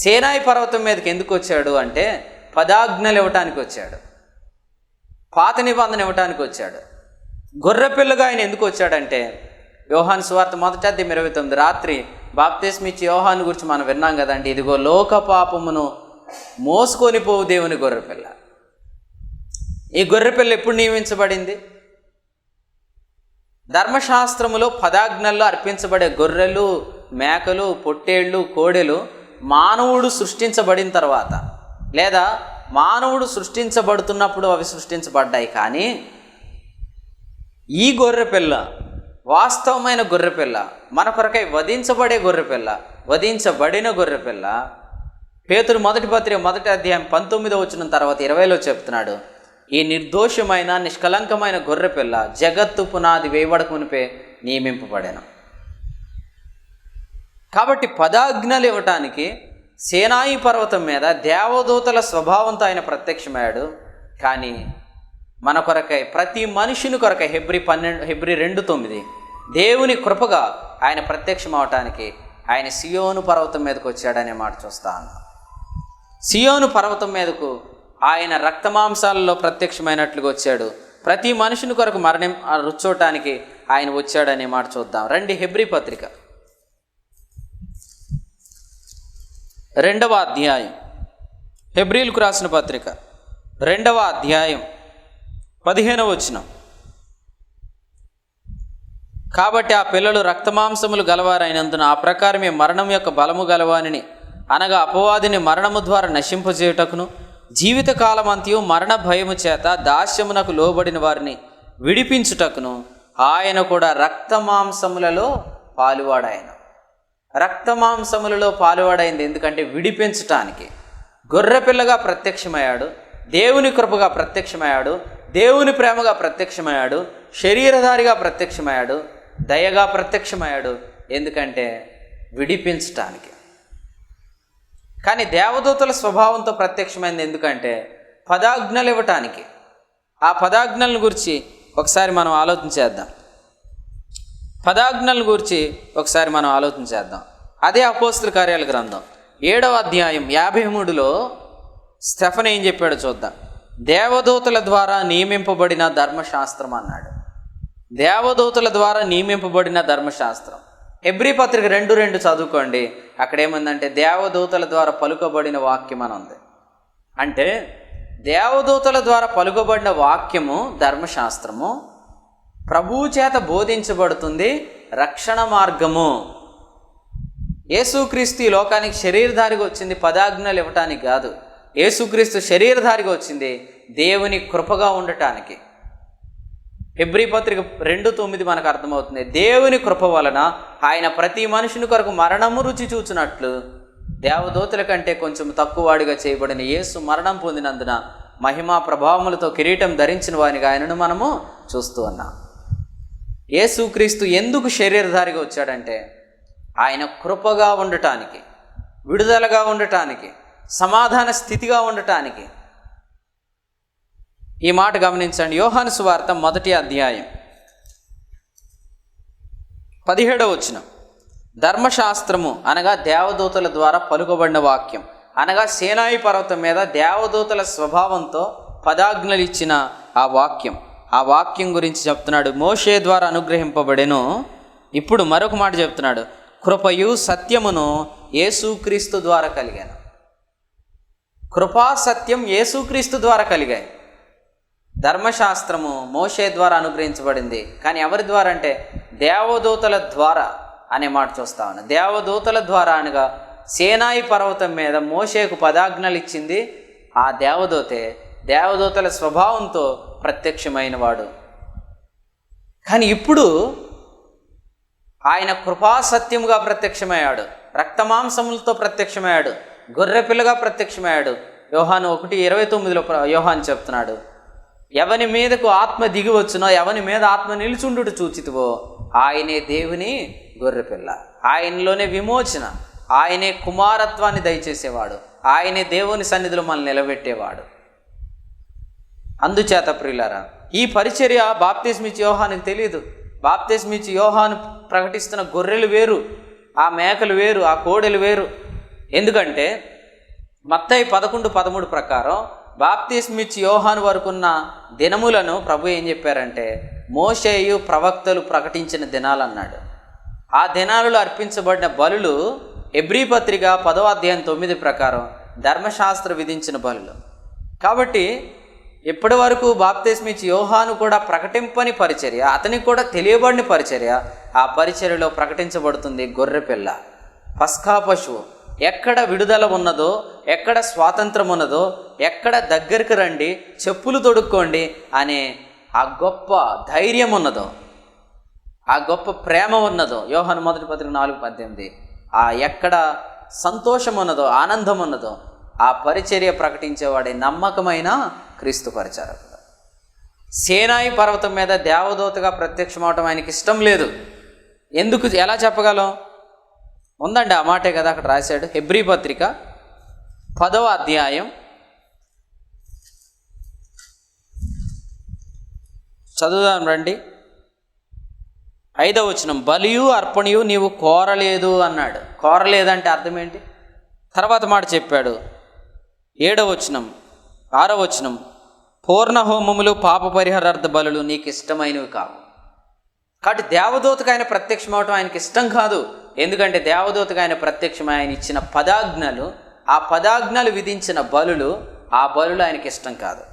సీనాయి పర్వతం మీదకి ఎందుకు వచ్చాడు అంటే 10 ఆజ్ఞలు ఇవ్వటానికి వచ్చాడు, పాత నిబంధన ఇవ్వటానికి వచ్చాడు. గొర్రెపిల్లగా ఆయన ఎందుకు వచ్చాడంటే యోహాను సువార్త 1:29 రాత్రి బాప్తిస్మం ఇచ్చి యోహాను గురించి మనం విన్నాం కదండి. ఇదిగో లోక పాపమును మోసుకొని పోవు దేవుని గొర్రెపిల్ల. ఈ గొర్రెపిల్ల ఎప్పుడు నియమించబడింది? ధర్మశాస్త్రములో 10 ఆజ్ఞల్లో అర్పించబడే గొర్రెలు, మేకలు, పొట్టేళ్ళు, కోడెలు మానవుడు సృష్టించబడిన తర్వాత, లేదా మానవుడు సృష్టించబడుతున్నప్పుడు అవి సృష్టించబడ్డాయి. కానీ ఈ గొర్రెపిల్ల వాస్తవమైన గొర్రెపిల్ల, మన కొరకై వధించబడే గొర్రెపిల్ల, వధించబడిన గొర్రెపిల్ల. పేతురు 1వ పత్రిక 1వ అధ్యాయం 19వ వచనం తర్వాత 20లో చెప్తున్నాడు, ఈ నిర్దోషమైన నిష్కలంకమైన గొర్రెపిల్ల జగత్తు పునాది వేయబడక మునిపే నియమింపబడెను. కాబట్టి 10 ఆజ్ఞలు ఇవ్వటానికి సీనాయి పర్వతం మీద దేవదూతల స్వభావంతో ఆయన ప్రత్యక్షమయ్యాడు. కానీ మన కొరకై, ప్రతి మనుషుని కొరకై హెబ్రీ 2:9 దేవుని కృపగా ఆయన ప్రత్యక్షం అవటానికి ఆయన సియోను పర్వతం మీదకు వచ్చాడనే మాట చూస్తాను. సియోను పర్వతం మీదకు ఆయన రక్తమాంసాలలో ప్రత్యక్షమైనట్లుగా వచ్చాడు. ప్రతి మనుషుని కొరకు మరణం రుచోటానికి ఆయన వచ్చాడనే మాట చూద్దాం రండి. హెబ్రీ పత్రిక 2వ అధ్యాయం, హెబ్రీలకు రాసిన పత్రిక 2వ అధ్యాయం 15వ వచనం. కాబట్టి ఆ పిల్లలు రక్తమాంసములు గలవారైనందున ఆ ప్రకారమే మరణం యొక్క బలము గలవానిని, అనగా అపవాదిని మరణము ద్వారా నశింపజేయుటకును, జీవితకాలమంతయు మరణ భయము చేత దాస్యమునకు లోబడిన వారిని విడిపించుటకును ఆయన కూడా రక్తమాంసములలో పాలువాడాయన. రక్తమాంసములలో పాలువాడైంది ఎందుకంటే విడిపించటానికి. గొర్రెపిల్లగా ప్రత్యక్షమయ్యాడు, దేవుని కృపగా ప్రత్యక్షమయ్యాడు, దేవుని ప్రేమగా ప్రత్యక్షమయ్యాడు, శరీరధారిగా ప్రత్యక్షమయ్యాడు, దయగా ప్రత్యక్షమయ్యాడు. ఎందుకంటే విడిపించటానికి. కానీ దేవదూతల స్వభావంతో ప్రత్యక్షమైంది ఎందుకంటే 10 ఆజ్ఞలు ఇవ్వటానికి. ఆ 10 ఆజ్ఞలను గురించి ఒకసారి మనం ఆలోచన చేద్దాం. 10 ఆజ్ఞలను గురించి ఒకసారి మనం ఆలోచన చేద్దాం. అదే అపోస్తుల కార్యాల గ్రంథం 7వ అధ్యాయం 53లో స్టెఫెను ఏం చెప్పాడో చూద్దాం. దేవదూతల ద్వారా నియమింపబడిన ధర్మశాస్త్రం అన్నాడు. దేవదూతల ద్వారా నియమింపబడిన ధర్మశాస్త్రం. హెబ్రీ పత్రిక 2:2 చదువుకోండి. అక్కడ ఏముందంటే దేవదూతల ద్వారా పలుకబడిన వాక్యం అని ఉంది. అంటే దేవదూతల ద్వారా పలుకబడిన వాక్యము ధర్మశాస్త్రము ప్రభువు చేత బోధించబడుతుంది. రక్షణ మార్గము. యేసుక్రీస్తు ఈ లోకానికి శరీరధారిగా వచ్చింది 10 ఆజ్ఞలు ఇవ్వటానికి కాదు. యేసుక్రీస్తు శరీరధారిగా వచ్చింది దేవుని కృపగా ఉండటానికి. హెబ్రీ పత్రిక 2:9 మనకు అర్థమవుతుంది. దేవుని కృప వలన ఆయన ప్రతి మనుషుని కొరకు మరణము రుచి చూచినట్లు దేవదూతల కంటే కొంచెం తక్కువవాడిగా చేయబడిన యేసు మరణం పొందినందున మహిమా ప్రభావములతో కిరీటం ధరించిన వానిగా ఆయనను మనము చూస్తూ ఉన్నాం. యేసుక్రీస్తు ఎందుకు శరీరధారిగా వచ్చాడంటే ఆయన కృపగా ఉండటానికి, విడుదలగా ఉండటానికి, సమాధాన స్థితిగా ఉండటానికి. ఈ మాట గమనించండి. యోహాను సువార్త 1వ అధ్యాయం 17వ వచనం. ధర్మశాస్త్రము అనగా దేవదూతల ద్వారా పలుకబడిన వాక్యం, అనగా సీనాయి పర్వతం మీద దేవదూతల స్వభావంతో పదాజ్ఞలు ఇచ్చిన ఆ వాక్యం గురించి చెప్తున్నాడు. మోషే ద్వారా అనుగ్రహింపబడెను. ఇప్పుడు మరొక మాట చెప్తున్నాడు, కృపయు సత్యమును యేసుక్రీస్తు ద్వారా కలిగాను. కృపా సత్యం యేసుక్రీస్తు ద్వారా కలిగాయి. ధర్మశాస్త్రము మోషే ద్వారా అనుగ్రహించబడింది, కానీ ఎవరి ద్వారా అంటే దేవదూతల ద్వారా అనే మాట చూస్తా ఉన్నాం. దేవదూతల ద్వారా అనగా సీనాయి పర్వతం మీద మోషేకు పదాజ్ఞలు ఇచ్చింది ఆ దేవదూతే. దేవదూతల స్వభావంతో ప్రత్యక్షమైన వాడు. కానీ ఇప్పుడు ఆయన కృపా సత్యముగా ప్రత్యక్షమయ్యాడు, రక్తమాంసములతో ప్రత్యక్షమయ్యాడు, గొర్రెపిల్లగా ప్రత్యక్షమయ్యాడు. యోహాను 1:29లో యోహాను చెప్తున్నాడు, ఎవని మీదకు ఆత్మ దిగి వచ్చునో, ఎవని మీద ఆత్మ నిలుచుండుట చూచితివో ఆయనే దేవుని గొర్రెపిల్ల, ఆయనలోనే విమోచన, ఆయనే కుమారత్వాన్ని దయచేసేవాడు, ఆయనే దేవుని సన్నిధిలో మనల్ని నిలబెట్టేవాడు. అందుచేత ప్రియులారా, ఈ పరిచర్య బాప్తిస్మిచ్చి యోహానికి తెలియదు. బాప్తిస్మిచ్చి యోహాను ప్రకటిస్తున్న గొర్రెలు వేరు, ఆ మేకలు వేరు, ఆ కోడెలు వేరు. ఎందుకంటే మత్తయి 11:13 ప్రకారం బాప్తిస్మిచ్చి యోహాను వరకున్న దినములను ప్రభు ఏం చెప్పారంటే మోషేయు ప్రవక్తలు ప్రకటించిన దినాలు అన్నాడు. ఆ దినాలలో అర్పించబడిన బలులు హెబ్రీ పత్రిక 10వ అధ్యాయం 9 ప్రకారం ధర్మశాస్త్ర విధించిన బలులు. కాబట్టి ఇప్పటి వరకు బాప్తిస్మిచ్చి యోహాను కూడా ప్రకటింపని పరిచర్య, అతనికి కూడా తెలియబడిన పరిచర్య, ఆ పరిచర్యలో ప్రకటించబడుతుంది గొర్రెపిల్ల, పస్కా పశువు. ఎక్కడ విడుదల ఉన్నదో, ఎక్కడ స్వాతంత్రం ఉన్నదో, ఎక్కడ దగ్గరికి రండి, చెప్పులు తొడుక్కోండి అనే ఆ గొప్ప ధైర్యం ఉన్నదో, ఆ గొప్ప ప్రేమ ఉన్నదో, యోహాను 1వ పత్రిక 4:18, ఆ ఎక్కడ సంతోషం ఉన్నదో, ఆనందం ఉన్నదో, ఆ పరిచర్య ప్రకటించేవాడే నమ్మకమైన క్రీస్తు పరిచారకుడు. సీనాయి పర్వతం మీద దేవదూతగా ప్రత్యక్షమవటం ఆయనకి ఇష్టం లేదు. ఎందుకు, ఎలా చెప్పగలం? ఉందండి, ఆ మాటే కదా అక్కడ రాశాడు. హెబ్రీ పత్రిక 10వ అధ్యాయం చదువుదాం రండి. 5వ వచనం, బలియు అర్పణయు నీవు కోరలేదు అన్నాడు. కోరలేదంటే అర్థం ఏంటి? తర్వాత మాట చెప్పాడు. 7వ వచనం, 6వ వచనం, పూర్ణ హోమములు పాప పరిహారార్థ బలులు నీకు ఇష్టమైనవి కావు. కాబట్టి దేవదూతకు ఆయన ప్రత్యక్షం అవటం ఆయనకి ఇష్టం కాదు. ఎందుకంటే దేవదూతకు ఆయన ప్రత్యక్షం ఆయన ఇచ్చిన పదాజ్ఞలు, ఆ పదాజ్ఞలు విధించిన బలులు, ఆ బలులు ఆయనకి ఇష్టం కాదు.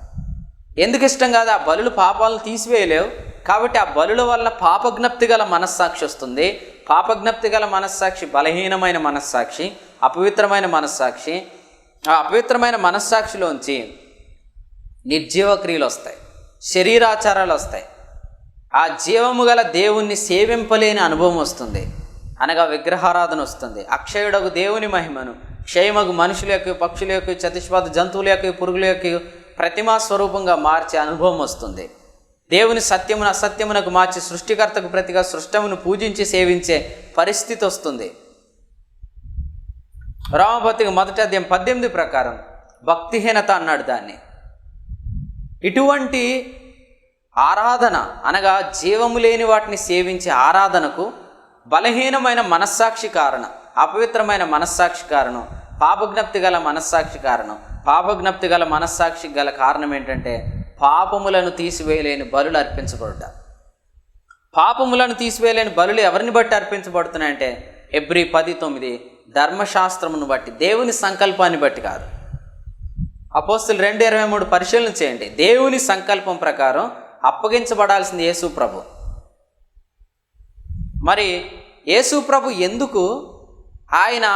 ఎందుకు ఇష్టం కాదు? ఆ బలులు పాపాలను తీసివేయలేవు. కాబట్టి ఆ బలుల వల్ల పాపజ్ఞప్తి గల మనస్సాక్షి వస్తుంది. పాపజ్ఞప్తి గల మనస్సాక్షి బలహీనమైన మనస్సాక్షి, అపవిత్రమైన మనస్సాక్షి. ఆ అపవిత్రమైన మనస్సాక్షిలోంచి నిర్జీవ క్రియలు వస్తాయి, శరీరాచారాలు వస్తాయి. ఆ జీవము గల దేవుణ్ణి సేవింపలేని అనుభవం వస్తుంది, అనగా విగ్రహారాధన వస్తుంది. అక్షయుడకు దేవుని మహిమను క్షయమగు మనుషుల యొక్క, పక్షుల యొక్క, చతుష్పాద జంతువుల యొక్క, పురుగుల యొక్క ప్రతిమా స్వరూపంగా మార్చే అనుభవం వస్తుంది. దేవుని సత్యమును అసత్యమునకు మార్చి సృష్టికర్తకు ప్రతిగా సృష్టమును పూజించి సేవించే పరిస్థితి వస్తుంది. రామపత్రిక 1వ అధ్యాయం 18 ప్రకారం భక్తిహీనత అన్నాడు దాన్ని. ఇటువంటి ఆరాధన అనగా జీవము లేని వాటిని సేవించే ఆరాధనకు బలహీనమైన మనస్సాక్షి కారణం, అపవిత్రమైన మనస్సాక్షి కారణం, పాపజ్ఞప్తి గల మనస్సాక్షి కారణం. పాపజ్ఞప్తి గల మనస్సాక్షి గల కారణం ఏంటంటే పాపములను తీసివేయలేని బలులు అర్పించబడుట. పాపములను తీసివేయలేని బలులు ఎవరిని బట్టి అర్పించబడుతున్నాయంటే హెబ్రీ 10:9 ధర్మశాస్త్రమును బట్టి, దేవుని సంకల్పాన్ని బట్టి కాదు. అపోస్తులు 2:23 పరిశీలన చేయండి. దేవుని సంకల్పం ప్రకారం అప్పగించబడాల్సింది యేసు ప్రభు. మరి యేసు ప్రభు ఎందుకు ఆయన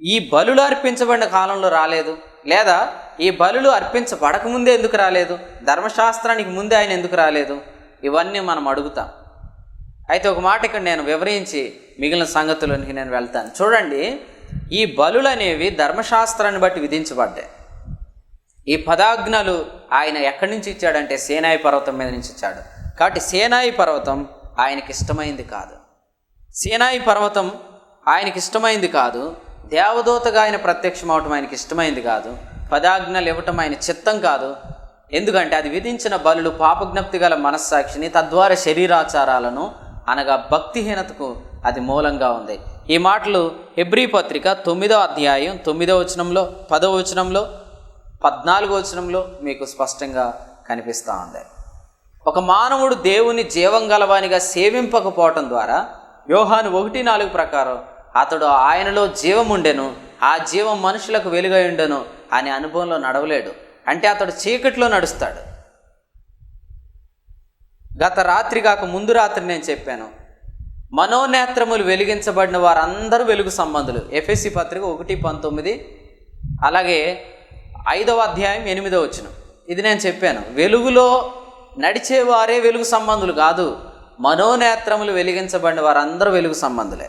ఈ బలులు అర్పించబడిన కాలంలో రాలేదు? లేదా ఈ బలులు అర్పించబడకముందే ఎందుకు రాలేదు? ధర్మశాస్త్రానికి ముందే ఆయన ఎందుకు రాలేదు? ఇవన్నీ మనం అడుగుతాం. అయితే ఒక మాట ఇక్కడ నేను వివరించి మిగిలిన సంగతులకి నేను వెళ్తాను. చూడండి, ఈ బలులు అనేవి ధర్మశాస్త్రాన్ని బట్టి విధించబడ్డాయి. ఈ పదాజ్ఞలు ఆయన ఎక్కడి నుంచి ఇచ్చాడంటే సీనాయి పర్వతం మీద నుంచి ఇచ్చాడు. కాబట్టి సీనాయి పర్వతం ఆయనకి ఇష్టమైంది కాదు. సీనాయి పర్వతం ఆయనకి ఇష్టమైంది కాదు. దేవదూతగా ఆయన ప్రత్యక్షం అవటం ఆయనకి ఇష్టమైంది కాదు. పదాజ్ఞలు ఇవ్వటం ఆయన చిత్తం కాదు. ఎందుకంటే అది విధించిన బలులు పాపజ్ఞప్తి గల మనస్సాక్షిని, తద్వారా శరీరాచారాలను అనగా భక్తిహీనతకు అది మూలంగా ఉంది. ఈ మాటలు హెబ్రీ పత్రిక 9వ అధ్యాయం 9వ వచనంలో, 10వ వచనంలో, 14వ వచనంలో మీకు స్పష్టంగా కనిపిస్తూ ఉంది. ఒక మానవుడు దేవుని జీవం గలవానిగా సేవింపకపోవటం ద్వారా యోహాను 1:4 ప్రకారం అతడు ఆయనలో జీవం ఉండెను, ఆ జీవం మనుషులకు వెలుగై ఉండెను అనే అనుభవంలో నడవలేడు. అంటే అతడు చీకట్లో నడుస్తాడు. గత రాత్రి కాక ముందు రాత్రి నేను చెప్పాను, మనోనేత్రములు వెలిగించబడిన వారందరూ వెలుగు సంబంధులు. ఎఫెసీ పత్రిక 1:19, అలాగే 5వ అధ్యాయం 8వ వచనం. ఇది నేను చెప్పాను. వెలుగులో నడిచేవారే వెలుగు సంబంధులు కాదు, మనోనేత్రములు వెలిగించబడిన వారందరూ వెలుగు సంబంధులే.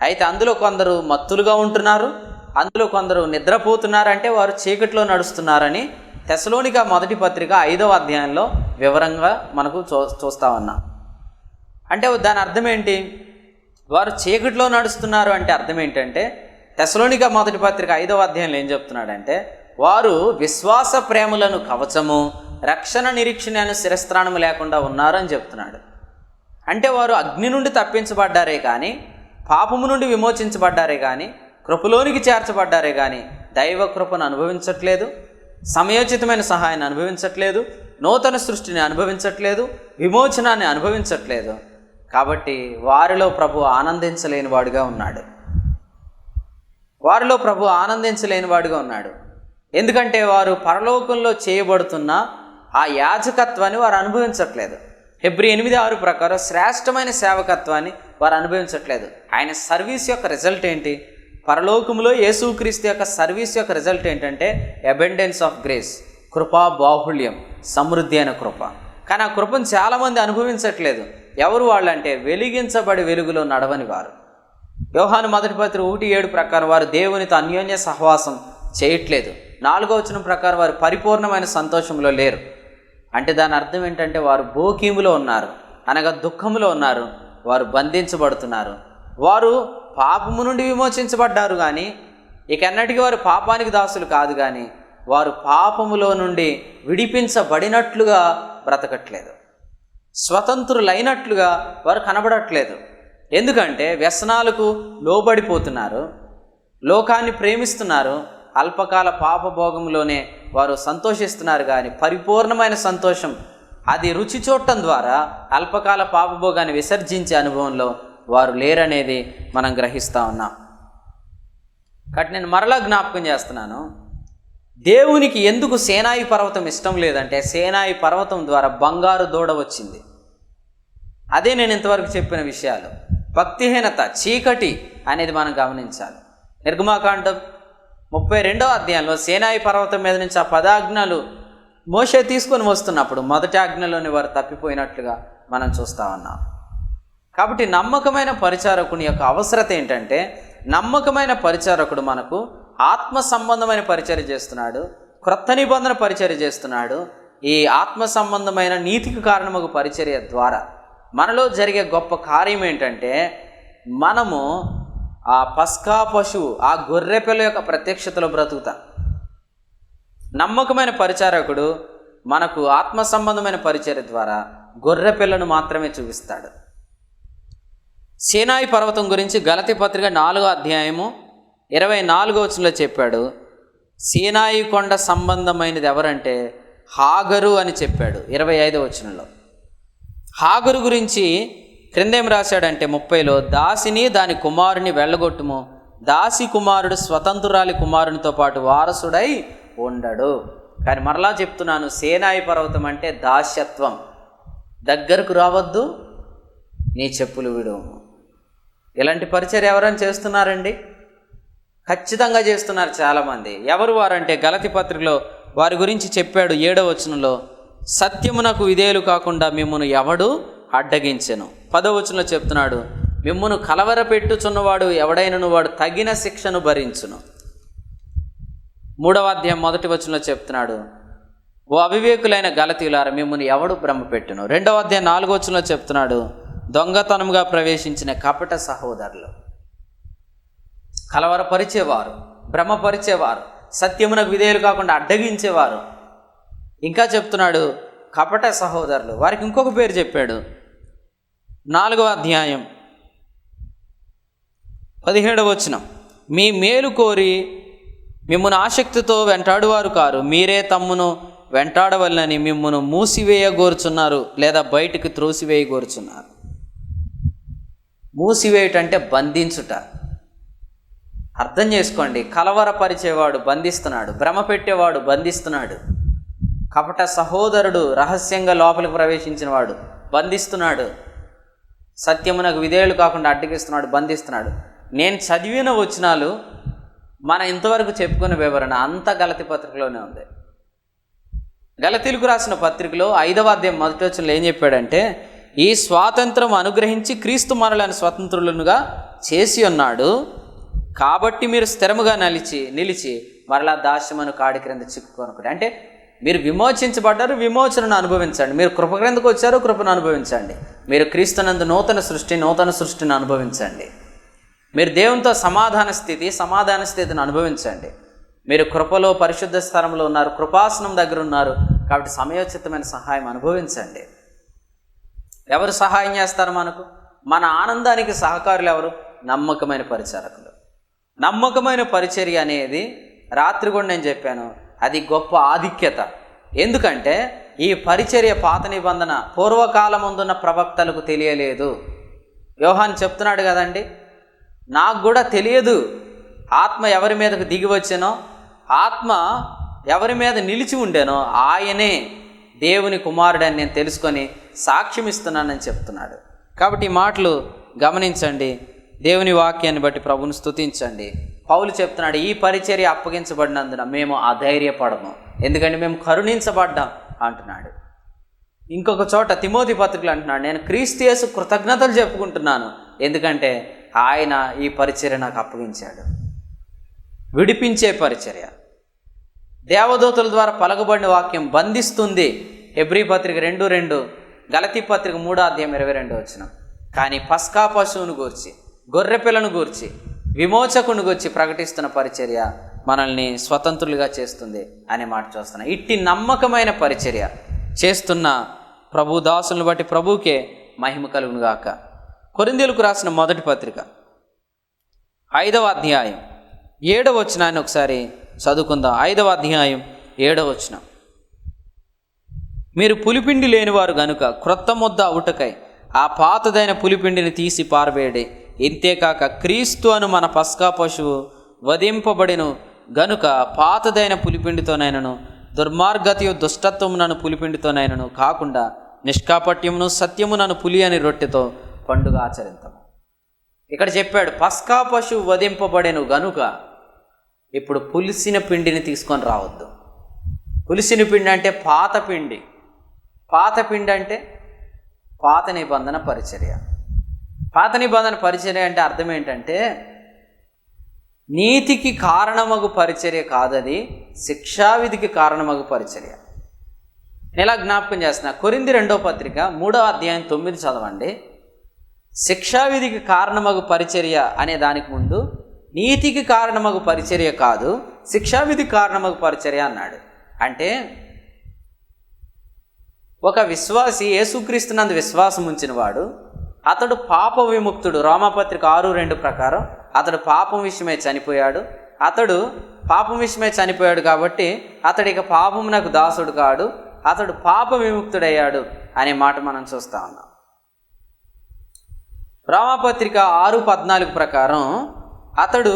అయితే అందులో కొందరు మత్తులుగా ఉంటున్నారు, అందులో కొందరు నిద్రపోతున్నారు. అంటే వారు చీకట్లో నడుస్తున్నారని తెస్సలోనిక మొదటి పత్రిక 5వ అధ్యాయంలో వివరంగా మనకు చూస్తా ఉన్నాం. అంటే దాని అర్థం ఏంటి? వారు చీకట్లో నడుస్తున్నారు అంటే అర్థం ఏంటంటే, తెస్సలోనిక మొదటి పత్రిక 5వ అధ్యాయంలో ఏం చెప్తున్నాడంటే, వారు విశ్వాస ప్రేమలను కవచము, రక్షణ నిరీక్షణ శిరస్త్రాణము లేకుండా ఉన్నారు అని చెప్తున్నాడు. అంటే వారు అగ్ని నుండి తప్పించబడ్డారే కానీ, పాపము నుండి విమోచించబడ్డారే కానీ, కృపలోనికి చేర్చబడ్డారే కానీ దైవ కృపను అనుభవించట్లేదు, సమయోచితమైన సహాయాన్ని అనుభవించట్లేదు, నూతన సృష్టిని అనుభవించట్లేదు, విమోచనాన్ని అనుభవించట్లేదు. కాబట్టి వారిలో ప్రభు ఆనందించలేని వాడుగా ఉన్నాడు. వారిలో ప్రభు ఆనందించలేని వాడుగా ఉన్నాడు. ఎందుకంటే వారు పరలోకంలో చేయబడుతున్న ఆ యాజకత్వాన్ని వారు అనుభవించట్లేదు. హెబ్రీ 8:6 ప్రకారం శ్రేష్టమైన సేవకత్వాన్ని వారు అనుభవించట్లేదు. ఆయన సర్వీస్ యొక్క రిజల్ట్ ఏంటి? పరలోకంలో యేసుక్రీస్తు యొక్క సర్వీస్ యొక్క రిజల్ట్ ఏంటంటే అబెండెన్స్ ఆఫ్ గ్రేస్, కృపా బాహుళ్యం, సమృద్ధి అయిన కృప. కానీ ఆ కృపను చాలామంది అనుభవించట్లేదు. ఎవరు వాళ్ళంటే వెలిగించబడి వెలుగులో నడవని వారు. యోహాను మొదటి పత్రిక 1:7 ప్రకారం వారు దేవునితో అన్యోన్య సహవాసం చేయట్లేదు. 4వ వచనం ప్రకారం వారు పరిపూర్ణమైన సంతోషంలో లేరు. అంటే దాని అర్థం ఏంటంటే వారు భోకీములో ఉన్నారు, అనగా దుఃఖంలో ఉన్నారు, వారు బంధించబడుతున్నారు. వారు పాపము నుండి విమోచించబడ్డారు కానీ ఇక ఎన్నటికీ వారు పాపానికి దాసులు కాదు, కానీ వారు పాపములో నుండి విడిపించబడినట్లుగా బ్రతకట్లేదు, స్వతంత్రులైనట్లుగా వారు కనబడట్లేదు. ఎందుకంటే వ్యసనాలకు లోబడిపోతున్నారు, లోకాన్ని ప్రేమిస్తున్నారు, అల్పకాల పాపభోగంలోనే వారు సంతోషిస్తున్నారు. కానీ పరిపూర్ణమైన సంతోషం, అది రుచి చూడటం ద్వారా అల్పకాల పాపభోగాన్ని విసర్జించే అనుభవంలో వారు లేరనేది మనం గ్రహిస్తూ ఉన్నాం. కాబట్టి నేను మరలా జ్ఞాపకం చేస్తున్నాను, దేవునికి ఎందుకు సేనాయి పర్వతం ఇష్టం లేదంటే, సేనాయి పర్వతం ద్వారా బంగారు దూడ వచ్చింది. అదే నేను ఇంతవరకు చెప్పిన విషయాలు. భక్తిహీనత, చీకటి అనేది మనం గమనించాలి. నిర్గమాకాండం 32వ అధ్యాయంలో సేనాయి పర్వతం మీద నుంచి ఆ 10 ఆజ్ఞలు మోషే తీసుకొని వస్తున్నప్పుడు మొదటి ఆజ్ఞలోని వారు తప్పిపోయినట్లుగా మనం చూస్తూ ఉన్నాం. కాబట్టి నమ్మకమైన పరిచారకుని యొక్క అవసరత ఏంటంటే, నమ్మకమైన పరిచారకుడు మనకు ఆత్మ సంబంధమైన పరిచర్య చేస్తున్నాడు, క్రొత్త నిబంధన పరిచర్య చేస్తున్నాడు. ఈ ఆత్మ సంబంధమైన నీతికి కారణమగు పరిచర్య ద్వారా మనలో జరిగే గొప్ప కార్యం ఏంటంటే, మనము ఆ పస్కా పశువు, ఆ గొర్రె పిల్ల యొక్క ప్రత్యక్షతలో బ్రతుకుతాం. నమ్మకమైన పరిచారకుడు మనకు ఆత్మ సంబంధమైన పరిచర్య ద్వారా గొర్రె పిల్లను మాత్రమే చూపిస్తాడు. సీనాయి పర్వతం గురించి గలతీ పత్రిక 4వ అధ్యాయము 24వ వచనంలో చెప్పాడు. సీనాయి కొండ సంబంధమైనది ఎవరంటే హాగరు అని చెప్పాడు 25వ వచనంలో. హాగరు గురించి క్రిందేం రాశాడంటే 30లో, దాసిని దాని కుమారుని వెళ్ళగొట్టుము, దాసి కుమారుడు స్వతంత్రురాలి కుమారునితో పాటు వారసుడై ఉండడు. కానీ మరలా చెప్తున్నాను, సేనాయి పర్వతం అంటే దాస్యత్వం. దగ్గరకు రావద్దు, నీ చెప్పులు విడుము. ఇలాంటి పరిచర్య ఎవరైనా చేస్తున్నారండి? ఖచ్చితంగా చేస్తున్నారు చాలామంది. ఎవరు వారంటే గలతీ పత్రికలో వారి గురించి చెప్పాడు 7వ వచనంలో, సత్యమునకు విధేయులు కాకుండా మిమ్మును ఎవడు అడ్డగించెను. 10వ వచనంలో చెప్తున్నాడు, మిమ్మును కలవరపెట్టుచున్నవాడు ఎవడైనను వాడు తగిన శిక్షను భరించును. 3వ అధ్యాయం 1వ వచనంలో చెప్తున్నాడు, ఓ అవివేకులైన గలతీయులారా మిమ్మును ఎవడు భ్రమపెట్టును. 2వ అధ్యాయం 4వ వచనంలో చెప్తున్నాడు, దొంగతనంగా ప్రవేశించిన కపట సహోదరులు. కలవరపరిచేవారు, భ్రమపరిచేవారు, సత్యమునకు విధేయులు కాకుండా అడ్డగించేవారు. ఇంకా చెప్తున్నాడు, కపట సహోదరులు. వారికి ఇంకొక పేరు చెప్పాడు. 4వ అధ్యాయం 17వ వచనం, మీ మేలు కోరి మిమ్మును ఆసక్తితో వెంటాడువారు కారు, మీరే తమ్మును వెంటాడవలనని మిమ్మును మూసివేయగోరుచున్నారు, లేదా బయటికి త్రోసివేయగోరుచున్నారు. మూసివేయటంటే బంధించుట. అర్థం చేసుకోండి, కలవరపరిచేవాడు బంధిస్తున్నాడు, భ్రమ పెట్టేవాడు బంధిస్తున్నాడు. కపట సహోదరుడు రహస్యంగా లోపలికి ప్రవేశించిన వాడు బంధిస్తున్నాడు. సత్యమునకు విధేయులు కాకుండా అడ్డగిస్తున్నాడు, బంధిస్తున్నాడు. నేను చదివిన వచనాలు మన ఇంతవరకు చెప్పుకున్న వివరణ అంతా గలతీ పత్రికలోనే ఉంది. గలతీలకు రాసిన పత్రికలో 5వ అధ్యాయం 1వ వచనంలో ఏం చెప్పాడంటే, ఈ స్వాతంత్రం అనుగ్రహించి క్రీస్తు మనలను స్వతంత్రులుగా చేసి ఉన్నాడు, కాబట్టి మీరు స్థిరముగా నిలిచి మరలా దాస్యమను కాడి క్రింద చిక్కుకొనకూడదు. అంటే మీరు విమోచించబడ్డారు, విమోచనను అనుభవించండి. మీరు కృప క్రిందకు వచ్చారు, కృపను అనుభవించండి. మీరు క్రీస్తునందు నూతన సృష్టిని అనుభవించండి. మీరు దేవునితో సమాధాన స్థితిని అనుభవించండి. మీరు కృపలో పరిశుద్ధ స్థలంలో ఉన్నారు, కృపాసనం దగ్గర ఉన్నారు, కాబట్టి సమయోచితమైన సహాయం అనుభవించండి. ఎవరు సహాయం చేస్తారు మనకు? మన ఆనందానికి సహకారులు ఎవరు? నమ్మకమైన పరిచారకులు. నమ్మకమైన పరిచర్య అనేది రాత్రి కూడా నేను చెప్పాను, అది గొప్ప ఆధిక్యత. ఎందుకంటే ఈ పరిచర్య పాత నిబంధన పూర్వకాలముందున్న ప్రవక్తలకు తెలియలేదు. యోహాను చెప్తున్నాడు కదండి, నాకు కూడా తెలియదు ఆత్మ ఎవరి మీదకు దిగి వచ్చానో, ఆత్మ ఎవరి మీద నిలిచి ఉండేనో ఆయనే దేవుని కుమారుడని నేను తెలుసుకొని సాక్ష్యం ఇస్తున్నానని చెప్తున్నాడు. కాబట్టి ఈ మాటలు గమనించండి, దేవుని వాక్యాన్ని బట్టి ప్రభువును స్తుతించండి. పౌలు చెప్తున్నాడు, ఈ పరిచర్య అప్పగించబడినందున మేము అధైర్యపడము, ఎందుకంటే మేము కరుణించబడ్డాం అంటున్నాడు. ఇంకొక చోట తిమోతి పత్రికలు అంటున్నాడు, నేను క్రీస్తు యేసు కృతజ్ఞతలు చెప్పుకుంటున్నాను, ఎందుకంటే ఆయన ఈ పరిచర్య నాకు అప్పగించాడు. విడిపించే పరిచర్య. దేవదూతల ద్వారా పలకబడిన వాక్యం బంధిస్తుంది. హెబ్రీ పత్రిక 2:2, గలతీ పత్రిక 3వ అధ్యాయం 22వ వచనం. కానీ పస్కా పశువును గూర్చి, గొర్రెపిల్లను గూర్చి, విమోచకుని గూర్చి ప్రకటిస్తున్న పరిచర్య మనల్ని స్వతంత్రులుగా చేస్తుంది అనే మాట చూస్తున్నాం. ఇట్టి నమ్మకమైన పరిచర్య చేస్తున్న ప్రభు దాసులను బట్టి ప్రభువుకే మహిమ కలుగును గాక. కొరింథీయులకు రాసిన మొదటి పత్రిక 5వ అధ్యాయం 7వ వచనాన్ని ఒకసారి చదువుకుందాం. 5వ అధ్యాయం 7వ వచనం, మీరు పులిపిండి లేనివారు గనుక క్రొత్త ముద్ద అవుటకై ఆ పాతదైన పులిపిండిని తీసి పారవేయడి. ఇంతేకాక క్రీస్తు అను మన పస్కా పశువు వధింపబడిను గనుక పాతదైన పులిపిండితోనైనను దుర్మార్గతయు దుష్టత్వమునను పులిపిండితోనైనను కాకుండా నిష్కాపట్యమును సత్యమునను పులి అని రొట్టెతో పండుగ ఆచరింతము. ఇక్కడ చెప్పాడు, పస్కా పశువు వధింపబడెను గనుక ఇప్పుడు పులిసిన పిండిని తీసుకొని రావద్దు. పులిసిన పిండి అంటే పాత పిండి. పాత పిండి అంటే పాత నిబంధన పరిచర్య. పాత నిబంధన పరిచర్య అంటే అర్థం ఏంటంటే నీతికి కారణమగు పరిచర్య కాదది, శిక్షావిధికి కారణమగు పరిచర్య. నేను ఇలా జ్ఞాపకం చేస్తున్నా, కొరింథీ 2వ పత్రిక 3వ అధ్యాయం 9 చదవండి. శిక్షావిధికి కారణమగు పరిచర్య అనే దానికి ముందు నీతికి కారణమగు పరిచర్య కాదు, శిక్షావిధికి కారణమగు పరిచర్య అన్నాడు. అంటే ఒక విశ్వాసి యేసుక్రీస్తునందు విశ్వాసం ఉంచిన వాడు, అతడు పాప విముక్తుడు. రోమాపత్రిక 6:2 ప్రకారం అతడు పాపం విషయమై చనిపోయాడు. అతడు పాపం విషయమై చనిపోయాడు కాబట్టి అతడు ఇక పాపమునకు దాసుడు కాడు, అతడు పాప విముక్తుడయ్యాడు అనే మాట మనం చూస్తా ఉన్నాం. రోమాపత్రిక 6:14 ప్రకారం అతడు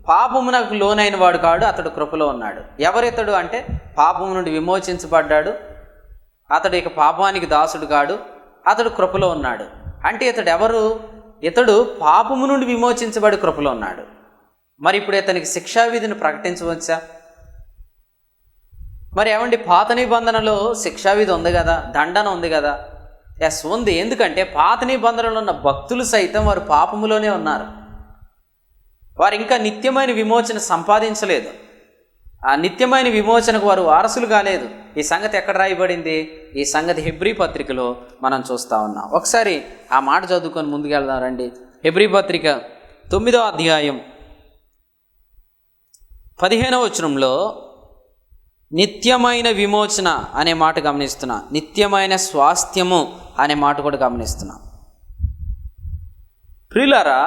పాపమునకు లోనైన వాడు కాడు, అతడు కృపలో ఉన్నాడు. ఎవరితడు అంటే పాపము నుండి విమోచించబడ్డాడు, అతడు ఇక పాపానికి దాసుడు కాడు, అతడు కృపలో ఉన్నాడు. అంటే ఇతడు ఎవరు? ఇతడు పాపము నుండి విమోచించబడి కృపలో ఉన్నాడు. మరి ఇప్పుడు ఇతనికి శిక్షావిధిని ప్రకటించవచ్చా? మరి ఏమండి, పాత నిబంధనలో శిక్షావిధి ఉంది కదా, దండన ఉంది కదా? ఎస్ ఉంది. ఎందుకంటే పాత నిబంధనలో ఉన్న భక్తులు సైతం వారు పాపములోనే ఉన్నారు. వారు ఇంకా నిత్యమైన విమోచన సంపాదించలేదు. ఆ నిత్యమైన విమోచనకు వారు వారసులు కాలేదు. ఈ సంగతి ఎక్కడ రాయబడింది? ఈ సంగతి హెబ్రీ పత్రికలో మనం చూస్తూ ఉన్నాం. ఒకసారి ఆ మాట చదువుకొని ముందుకెళ్దాం రండి. హెబ్రీ పత్రిక 9వ అధ్యాయం 15వ వచనంలో నిత్యమైన విమోచన అనే మాట గమనిస్తున్నా, నిత్యమైన స్వాస్థ్యము అనే మాట కూడా గమనిస్తున్నా. ప్రియులారా,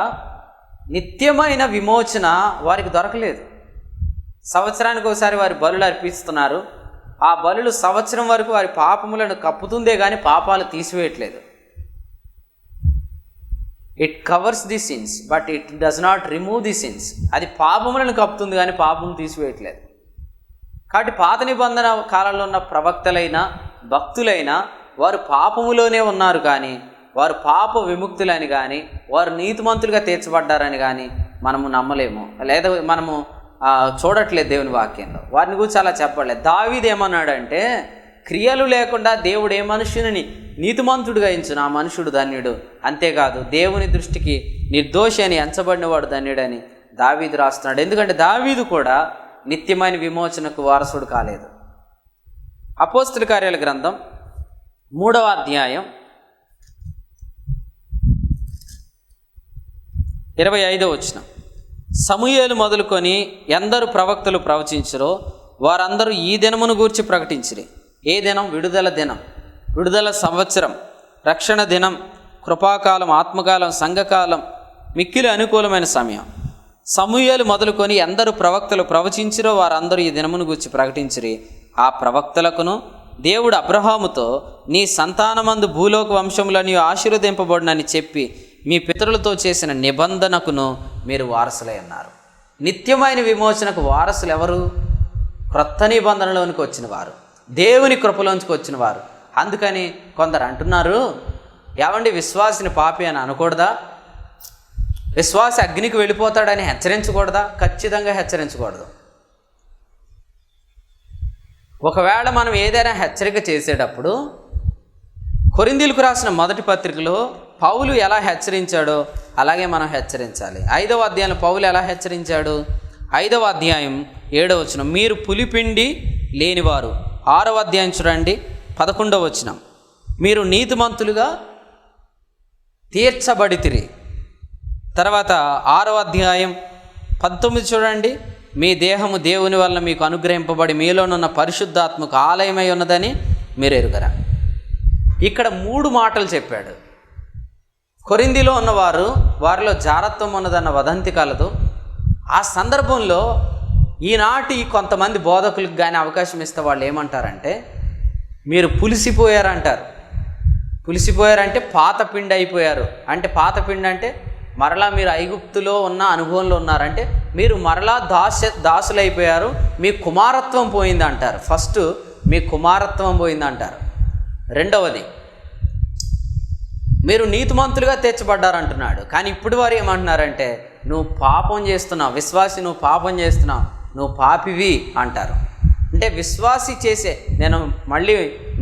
నిత్యమైన విమోచన వారికి దొరకలేదు. సంవత్సరానికి ఒకసారి వారి బలులు అర్పిస్తున్నారు. ఆ బలులు సంవత్సరం వరకు వారి పాపములను కప్పుతుందే కానీ పాపాలు తీసివేయట్లేదు. It covers the sins but it does not remove the sins. అది పాపములను కప్పుతుంది కానీ పాపం తీసివేయట్లేదు. కాబట్టి పాత నిబంధన కాలంలో ఉన్న ప్రవక్తలైన భక్తులైనా వారు పాపములోనే ఉన్నారు కానీ వారు పాప విముక్తులని కానీ వారు నీతిమంతులుగా తీర్చబడ్డారని కానీ మనము నమ్మలేము, లేదా మనము చూడట్లేదు దేవుని వాక్యంలో. వారిని గురించి అలా చెప్పలేదు. దావీదు ఏమన్నాడంటే, క్రియలు లేకుండా దేవుడు ఏ మనుషుని నీతిమంతుడిగా ఎంచును, ఆ మనుషుడు ధన్యుడు. అంతేకాదు దేవుని దృష్టికి నిర్దోషి అని ఎంచబడినవాడు ధన్యుడని దావీదు రాస్తున్నాడు. ఎందుకంటే దావీదు కూడా నిత్యమైన విమోచనకు వారసుడు కాలేదు. అపోస్తుల కార్యాల గ్రంథం 3వ అధ్యాయం 25వ వచనం. సమూయేలు మొదలుకొని ఎందరు ప్రవక్తలు ప్రవచించరో వారందరూ ఈ దినమును గూర్చి ప్రకటించిరి. ఏ దినం? విడుదల దినం, విడుదల సంవత్సరం, రక్షణ దినం, కృపాకాలం, ఆత్మకాలం, సంఘకాలం, మిక్కిలి అనుకూలమైన సమయం. సమూయేలు మొదలుకొని ఎందరు ప్రవక్తలు ప్రవచించిరో వారందరూ ఈ దినమును గూర్చి ప్రకటించిరి. ఆ ప్రవక్తలకును దేవుడు అబ్రహాముతో, నీ సంతానమందు భూలోక వంశములని ఆశీర్వదింపబడునని చెప్పి మీ పితరులతో చేసిన నిబంధనకును మీరు వారసులై ఉన్నారు. నిత్యమైన విమోచనకు వారసులు ఎవరు? క్రొత్త నిబంధనలోనికి వచ్చిన వారు, దేవుని కృపలోంచి వచ్చిన వారు. అందుకని కొందరు అంటున్నారు, ఏమండి విశ్వాసిని పాపి అని అనకూడదా? విశ్వాసి అగ్నికి వెళ్ళిపోతాడని హెచ్చరించకూడదా? ఖచ్చితంగా హెచ్చరించకూడదు. ఒకవేళ మనం ఏదైనా హెచ్చరిక చేసేటప్పుడు కొరింథీయులకు రాసిన మొదటి పత్రికలో పౌలు ఎలా హెచ్చరించాడో అలాగే మనం హెచ్చరించాలి. 5వ అధ్యాయంలో పౌలు ఎలా హెచ్చరించాడు? 5వ అధ్యాయం 7వ వచనం, మీరు పులిపిండి లేనివారు. 6వ అధ్యాయం చూడండి 11వ వచనం, మీరు నీతిమంతులుగా తీర్చబడితిరి. తర్వాత 6వ అధ్యాయం 19 చూడండి, మీ దేహము దేవుని వలన మీకు అనుగ్రహింపబడి మీలోనున్న పరిశుద్ధాత్మకు ఆలయమై ఉన్నదని మీరు ఎరుగరా. ఇక్కడ 3 మాటలు చెప్పాడు. కొరింథీలో ఉన్నవారు, వారిలో జారత్వం ఉన్నదన్న వదంతి కలదు. ఆ సందర్భంలో ఈనాటి కొంతమంది బోధకులకు కానీ అవకాశం ఇస్తే వాళ్ళు ఏమంటారంటే, మీరు పులిసిపోయారంటారు. పులిసిపోయారంటే పాత పిండి అయిపోయారు. అంటే పాత పిండి అంటే మరలా మీరు ఐగుప్తులో ఉన్న అనుభవంలో ఉన్నారంటే మీరు మరలా దాసులైపోయారు, మీ కుమారత్వం పోయింది అంటారు. ఫస్ట్ మీ కుమారత్వం పోయింది అంటారు. రెండవది, మీరు నీతిమంతులుగా తీర్చబడ్డారంటున్నాడు. కానీ ఇప్పుడు వారు ఏమంటున్నారంటే, నువ్వు పాపం చేస్తున్నావు, విశ్వాసి నువ్వు పాపం చేస్తున్నావు, నువ్వు పాపివి అంటారు. అంటే విశ్వాసి చేసే, నేను మళ్ళీ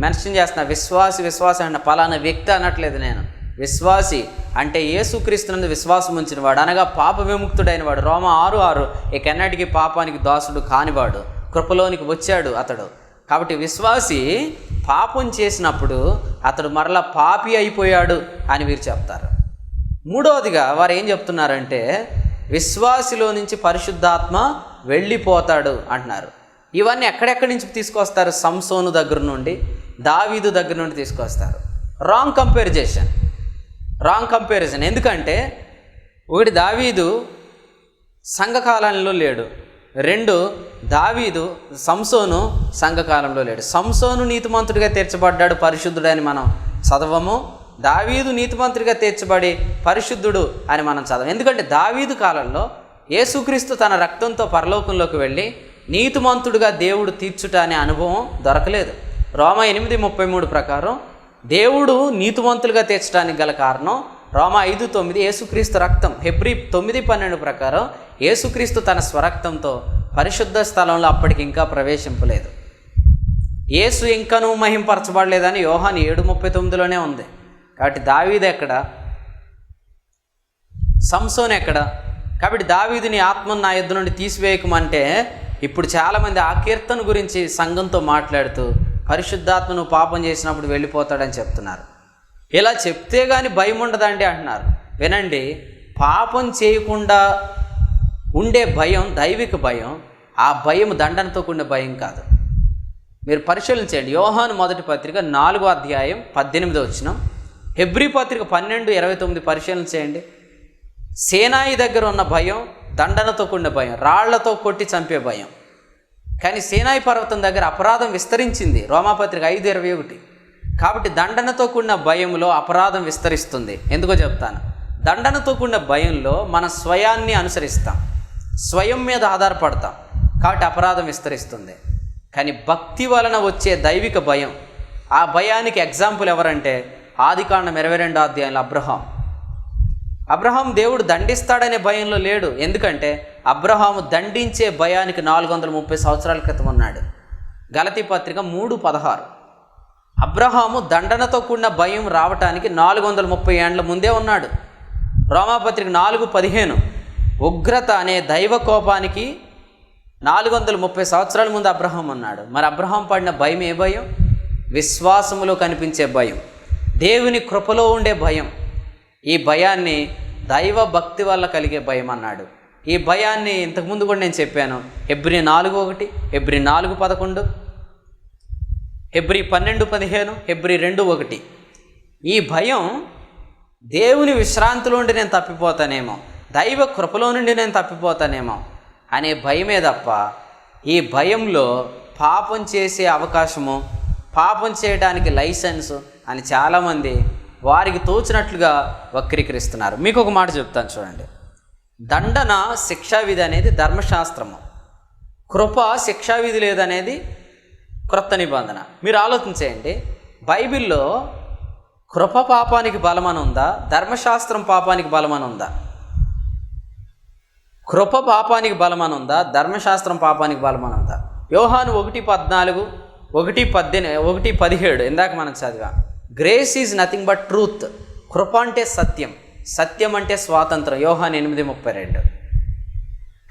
మెన్షన్ చేస్తున్నా, విశ్వాసి అన్న పలానా వ్యక్తి అనట్లేదు నేను. విశ్వాసి అంటే యేసుక్రీస్తునందు విశ్వాసం ఉంచిన వాడు, అనగా పాప విముక్తుడైన వాడు. రోమా 6:6, ఇక ఎన్నటికీ పాపానికి దాసుడు కానివాడు, కృపలోనికి వచ్చాడు అతడు. కాబట్టి విశ్వాసి పాపం చేసినప్పుడు అతడు మరలా పాపి అయిపోయాడు అని వీరు చెప్తారు. మూడవదిగా వారు ఏం చెప్తున్నారంటే, విశ్వాసిలో నుంచి పరిశుద్ధాత్మ వెళ్ళిపోతాడు అంటున్నారు. ఇవన్నీ ఎక్కడెక్కడి నుంచి తీసుకొస్తారు? సంసోను దగ్గర నుండి, దావీదు దగ్గర నుండి తీసుకొస్తారు. Wrong comparison. ఎందుకంటే ఒకటి, దావీదు సంఘకాలంలో లేడు. 2, దావీదు సంసోను సంఘకాలంలో లేడు. సంసోను నీతిమంతుడిగా తీర్చబడ్డాడు, పరిశుద్ధుడని మనం చదవము. దావీదు నీతిమంతుడిగా తీర్చబడి పరిశుద్ధుడు అని మనం చదవం. ఎందుకంటే దావీదు కాలంలో యేసుక్రీస్తు తన రక్తంతో పరలోకంలోకి వెళ్ళి నీతిమంతుడిగా దేవుడు తీర్చుట అనే అనుభవం దొరకలేదు. రోమా 8:33 ప్రకారం దేవుడు నీతిమంతులుగా తీర్చడానికి గల కారణం రోమా 5:9 యేసుక్రీస్తు రక్తం. హెబ్రీ 9:12 ప్రకారం యేసుక్రీస్తు తన స్వరక్తంతో పరిశుద్ధ స్థలంలో అప్పటికి ఇంకా ప్రవేశింపలేదు. యేసు ఇంకనూ మహింపరచబడలేదని యోహాను 7:39లోనే ఉంది. కాబట్టి దావీదు ఎక్కడ, సంసోన్ ఎక్కడ? కాబట్టి దావీదుని ఆత్మను నా యొద్ద నుండి తీసివేయకమంటే, ఇప్పుడు చాలామంది ఆ కీర్తన గురించి సంఘంతో మాట్లాడుతూ పరిశుద్ధాత్మను పాపం చేసినప్పుడు వెళ్ళిపోతాడని చెప్తున్నారు. ఇలా చెప్తే కానీ భయం ఉండదండి అంటున్నారు. వినండి, పాపం చేయకుండా ఉండే భయం దైవిక భయం. ఆ భయం దండనతో కూడిన భయం కాదు. మీరు పరిశీలించండి. యోహాను మొదటి పత్రిక 4వ అధ్యాయం 18వ వచనం, హెబ్రీ పత్రిక 12:29 పరిశీలన చేయండి. సేనాయి దగ్గర ఉన్న భయం దండనతో కూడిన భయం, రాళ్లతో కొట్టి చంపే భయం. కానీ సేనాయి పర్వతం దగ్గర అపరాధం విస్తరించింది, రోమాపత్రిక 5:21. కాబట్టి దండనతో కూడిన భయంలో అపరాధం విస్తరిస్తుంది. ఎందుకో చెప్తాను. దండనతో కూడిన భయంలో మన స్వయాన్ని అనుసరిస్తాం, స్వయం మీద ఆధారపడతాం, కాబట్టి అపరాధం విస్తరిస్తుంది. కానీ భక్తి వలన వచ్చే దైవిక భయం, ఆ భయానికి ఎగ్జాంపుల్ ఎవరంటే ఆదికాండం 22వ అధ్యాయంలో అబ్రహాం దేవుడు దండిస్తాడనే భయంలో లేడు. ఎందుకంటే అబ్రహాము దండించే భయానికి 430 సంవత్సరాల క్రితం ఉన్నాడు. గలతీ పత్రిక 3:16. అబ్రహాము దండనతో కూడిన భయం రావటానికి 430 ఏండ్ల ముందే ఉన్నాడు. రోమాపత్రిక 4:15 ఉగ్రత అనే దైవ కోపానికి 430 సంవత్సరాల ముందు అబ్రహాం ఉన్నాడు. మరి అబ్రహాం పడిన భయం ఏ భయం? విశ్వాసములో కనిపించే భయం, దేవుని కృపలో ఉండే భయం. ఈ భయాన్ని దైవ భక్తి వల్ల కలిగే భయం అన్నాడు. ఈ భయాన్ని ఇంతకుముందు కూడా నేను చెప్పాను. Hebrew 4:1, Hebrew 4:11, Hebrew 12:15, Hebrew 2:1. ఈ భయం దేవుని విశ్రాంతిలో నుండి నేను తప్పిపోతానేమో, దైవ కృపలో నుండి నేను తప్పిపోతానేమో అనే భయమే తప్ప ఈ భయంలో పాపం చేసే అవకాశము, పాపం చేయడానికి లైసెన్సు అని చాలామంది వారికి తోచినట్లుగా వక్రీకరిస్తున్నారు. మీకు ఒక మాట చెప్తాను చూడండి. దండన శిక్షావిధి అనేది ధర్మశాస్త్రము, కృప శిక్షావిధి లేదనేది క్రొత్త నిబంధన. మీరు ఆలోచించేయండి, బైబిల్లో కృప పాపానికి బలమని ఉందా, ధర్మశాస్త్రం పాపానికి బలమని ఉందా? కృప పాపానికి బలమని ఉందా, ధర్మశాస్త్రం పాపానికి బలమని ఉందా? యోహాను 1:14, 1:18, 1:17 ఇందాక మనం చదివాం. Grace is nothing but truth. కృప అంటే సత్యం, సత్యం అంటే స్వాతంత్రం, యోహాను 8:32.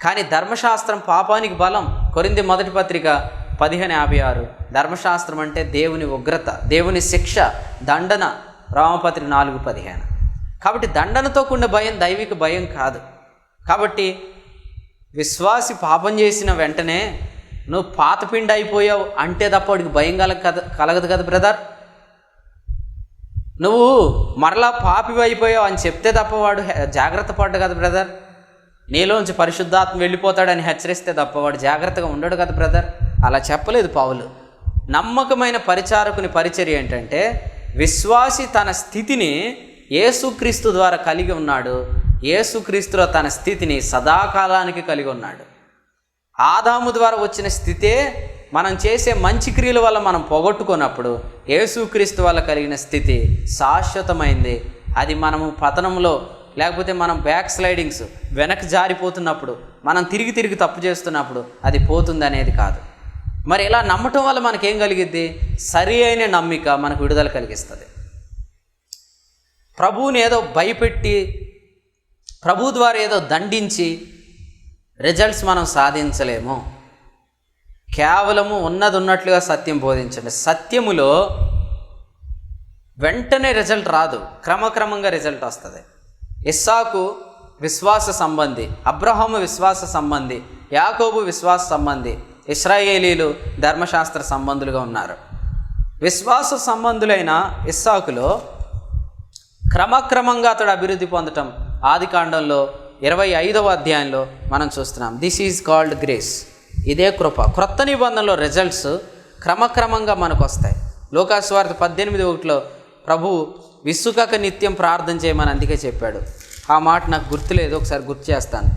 కానీ ధర్మశాస్త్రం పాపానికి బలం. కొరింథీ మొదటి పత్రిక 15:56 ధర్మశాస్త్రం అంటే దేవుని ఉగ్రత, దేవుని శిక్ష, దండన, రోమపత్రిక 4:15. కాబట్టి దండనతో కూడిన భయం దైవిక భయం కాదు. కాబట్టి విశ్వాసి పాపం చేసిన వెంటనే నువ్వు పాతపిండి అయిపోయావు అంటే తప్ప వాడికి భయం కలగదు కదా బ్రదర్. నువ్వు మరలా పాపి అయిపోయావు అని చెప్తే తప్ప వాడు జాగ్రత్త పడ్డు కదా బ్రదర్. నీలోంచి పరిశుద్ధాత్మ వెళ్ళిపోతాడని హెచ్చరిస్తే తప్ప వాడు జాగ్రత్తగా ఉండడు కదా బ్రదర్. అలా చెప్పలేదు పౌలు. నమ్మకమైన పరిచారకుని పరిచర్య ఏంటంటే విశ్వాసి తన స్థితిని యేసుక్రీస్తు ద్వారా కలిగి ఉన్నాడు, యేసుక్రీస్తులో తన స్థితిని సదాకాలానికి కలిగి ఉన్నాడు. ఆదాము ద్వారా వచ్చిన స్థితే మనం చేసే మంచి క్రియల వల్ల మనం పోగొట్టుకున్నప్పుడు యేసుక్రీస్తు వల్ల కలిగిన స్థితి శాశ్వతమైంది. అది మనము పతనంలో లేకపోతే మనం బ్యాక్ స్లైడింగ్స్ వెనక్కి జారిపోతున్నప్పుడు, మనం తిరిగి తప్పు చేస్తున్నప్పుడు అది పోతుంది అనేది కాదు. మరి ఇలా నమ్మటం వల్ల మనకేం కలిగిద్ది? సరి అయిన నమ్మిక మనకు విడుదల కలిగిస్తుంది. ప్రభువుని ఏదో భయపెట్టి, ప్రభు ద్వారా ఏదో దండించి రిజల్ట్స్ మనం సాధించలేము. కేవలము ఉన్నట్లుగా సత్యం బోధించండి. సత్యములో వెంటనే రిజల్ట్ రాదు, క్రమక్రమంగా రిజల్ట్ వస్తుంది. ఇస్సాకు విశ్వాస సంబంధి, అబ్రహాము విశ్వాస సంబంధి, యాకోబు విశ్వాస సంబంధి, ఇశ్రాయేలీలు ధర్మశాస్త్ర సంబంధులుగా ఉన్నారు. విశ్వాస సంబంధులైన ఇస్సాకులో క్రమక్రమంగా అతడు అభివృద్ధి పొందటం ఆదికాండంలో 25వ అధ్యాయంలో మనం చూస్తున్నాం. This is called grace. ఇదే కృప. క్రొత్త నిబంధనలో రిజల్ట్స్ క్రమక్రమంగా మనకు వస్తాయి. లూకాసు సువార్త 18:1 ప్రభువు విసుకక నిత్యం ప్రార్థన చేయమని అందుకే చెప్పాడు. ఆ మాట నాకు గుర్తులేదు, ఒకసారి గుర్తు చేస్తాను.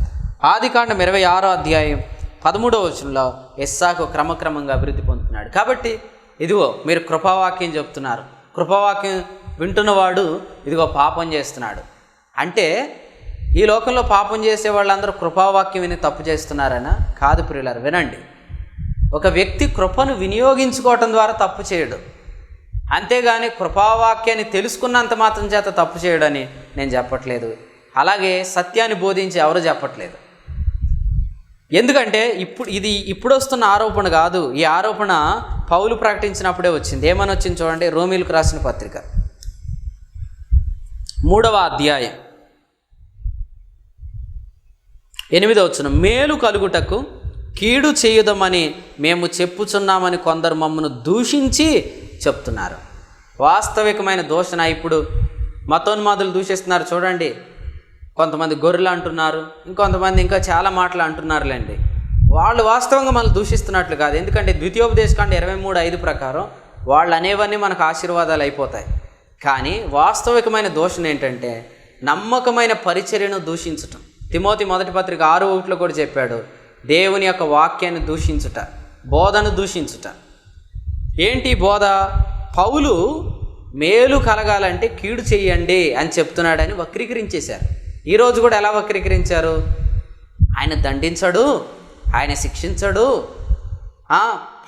ఆదికాండం 26వ అధ్యాయం 13వ వచనంలో ఇస్సాకు క్రమక్రమంగా అభివృద్ధి పొందుతున్నాడు. కాబట్టి ఇదిగో మీరు కృపావాక్యం చెప్తున్నారు, కృపావాక్యం వింటున్నవాడు ఇదిగో పాపం చేస్తున్నాడు అంటే ఈ లోకంలో పాపం చేసే వాళ్ళందరూ కృపావాక్యం విని తప్పు చేస్తున్నారనా? కాదు ప్రియులారు, వినండి. ఒక వ్యక్తి కృపను వినియోగించుకోవటం ద్వారా తప్పు చేయడు, అంతేగాని కృపావాక్యాన్ని తెలుసుకున్నంత మాత్రం చేత తప్పు చేయడని నేను చెప్పట్లేదు. అలాగే సత్యాన్ని బోధించి ఎవరు చెప్పట్లేదు. ఎందుకంటే ఇప్పుడు వస్తున్న ఆరోపణ కాదు. ఈ ఆరోపణ పౌలు ప్రకటించినప్పుడే వచ్చింది. ఏమని వచ్చింది చూడండి. రోమీలకు రాసిన పత్రిక 3వ అధ్యాయం 8వ వచనం. మేలు కలుగుటకు కీడు చేయుదమని మేము చెప్పుచున్నామని కొందరు మమ్మను దూషించి చెప్తున్నారు. వాస్తవికమైన దూషణ. ఇప్పుడు మతోన్మాదులు దూషిస్తున్నారు చూడండి. కొంతమంది గొర్రెలు అంటున్నారు, ఇంకొంతమంది ఇంకా చాలా మాటలు అంటున్నారులేండి. వాళ్ళు వాస్తవంగా మనల్ని దూషిస్తున్నట్లు కాదు. ఎందుకంటే ద్వితీయోపదేశకాండం 23:5 ప్రకారం వాళ్ళు అనేవన్నీ మనకు ఆశీర్వాదాలు అయిపోతాయి. కానీ వాస్తవికమైన దూషణ ఏంటంటే నమ్మకమైన పరిచర్యను దూషించటం. తిమోతి 1:6 కూడా చెప్పాడు, దేవుని యొక్క వాక్యాన్ని దూషించుట, బోధను దూషించుట. ఏంటి బోధ? పౌలు మేలు కలగాలంటే కీడు చెయ్యండి అని చెప్తున్నాడని వక్రీకరించేశారు. ఈరోజు కూడా ఎలా వక్రీకరించారు? ఆయన దండించడు, ఆయన శిక్షించడు,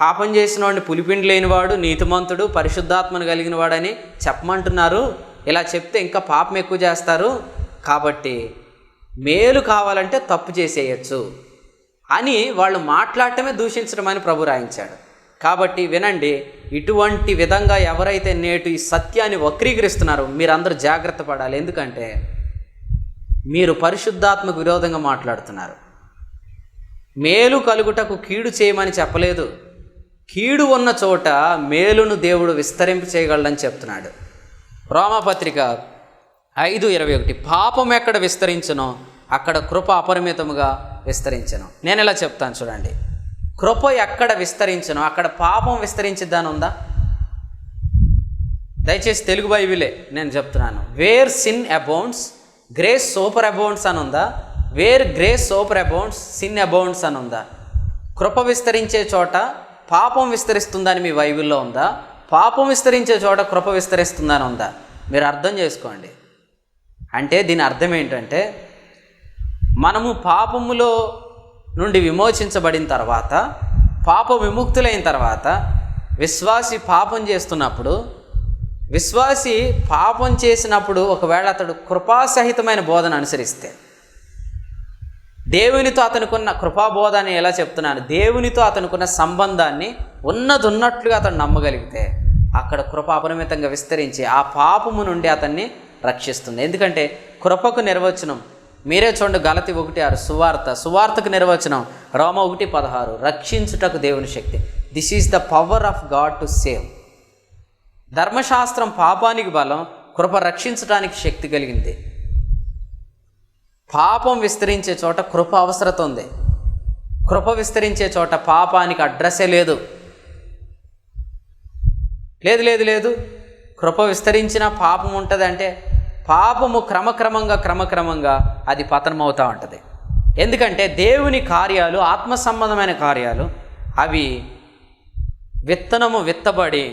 పాపం చేసిన వాడిని పులిపిండి లేనివాడు, నీతిమంతుడు, పరిశుద్ధాత్మను కలిగిన వాడని చెప్పమంటున్నారు. ఇలా చెప్తే ఇంకా పాపం ఎక్కువ చేస్తారు. కాబట్టి మేలు కావాలంటే తప్పు చేసేయచ్చు అని వాళ్ళు మాట్లాడటమే దూషించడం అని ప్రభు రాయించాడు. కాబట్టి వినండి, ఇటువంటి విధంగా ఎవరైతే నేటి ఈ సత్యాన్ని వక్రీకరిస్తున్నారో మీరందరూ జాగ్రత్త పడాలి. ఎందుకంటే మీరు పరిశుద్ధాత్మకు విరోధంగా మాట్లాడుతున్నారు. మేలు కలుగుటకు కీడు చేయమని చెప్పలేదు. కీడు ఉన్న చోట మేలును దేవుడు విస్తరింపు చేయగలడని చెప్తున్నాడు. రోమాపత్రిక 5:21 పాపం ఎక్కడ విస్తరించనో అక్కడ కృప అపరిమితముగా విస్తరించను. నేను ఇలా చెప్తాను చూడండి. కృప ఎక్కడ విస్తరించనో అక్కడ పాపం విస్తరించిద్దాని ఉందా? దయచేసి తెలుగు బైబిలే నేను చెప్తున్నాను. వేర్ సిన్ అబౌండ్స్ గ్రేస్ సూపర్ అబౌండ్స్ అని ఉందా? వేర్ గ్రేస్ సూపర్ అబౌండ్స్ సిన్ అబౌండ్స్ అని ఉందా? కృప విస్తరించే చోట పాపం విస్తరిస్తుందని మీ బైబిల్లో ఉందా? పాపం విస్తరించే చోట కృప విస్తరిస్తుందని ఉందా? మీరు అర్థం చేసుకోండి. అంటే దీని అర్థం ఏంటంటే మనము పాపములో నుండి విమోచించబడిన తర్వాత, పాప విముక్తులైన తర్వాత విశ్వాసి పాపం చేస్తున్నప్పుడు, విశ్వాసి పాపం చేసినప్పుడు ఒకవేళ అతడు కృపాసహితమైన బోధన అనుసరిస్తే, దేవునితో అతనుకున్న కృపాబోధాన్ని ఎలా చెప్తున్నాను, దేవునితో అతనుకున్న సంబంధాన్ని ఉన్నట్లుగా అతను నమ్మగలిగితే అక్కడ కృప అపరిమితంగా విస్తరించి ఆ పాపము నుండి అతన్ని రక్షిస్తుంది. ఎందుకంటే కృపకు నిర్వచనం మీరే చూడండి. గలతీ 1:6 సువార్తకు నిర్వచనం రోమా 1:16 రక్షించుటకు దేవుని శక్తి. This is the power of God to save. ధర్మశాస్త్రం పాపానికి బలం, కృప రక్షించడానికి శక్తి కలిగింది. పాపం విస్తరించే చోట కృప అవసరత ఉంది. కృప విస్తరించే చోట పాపానికి అడ్రస్సే లేదు. లేదు కృప విస్తరించిన పాపం ఉంటుంది అంటే పాపము క్రమక్రమంగా అది పతనమవుతూ ఉంటుంది. ఎందుకంటే దేవుని కార్యాలు, ఆత్మ సంబంధమైన కార్యాలు, అవి విత్తనము విత్తబడి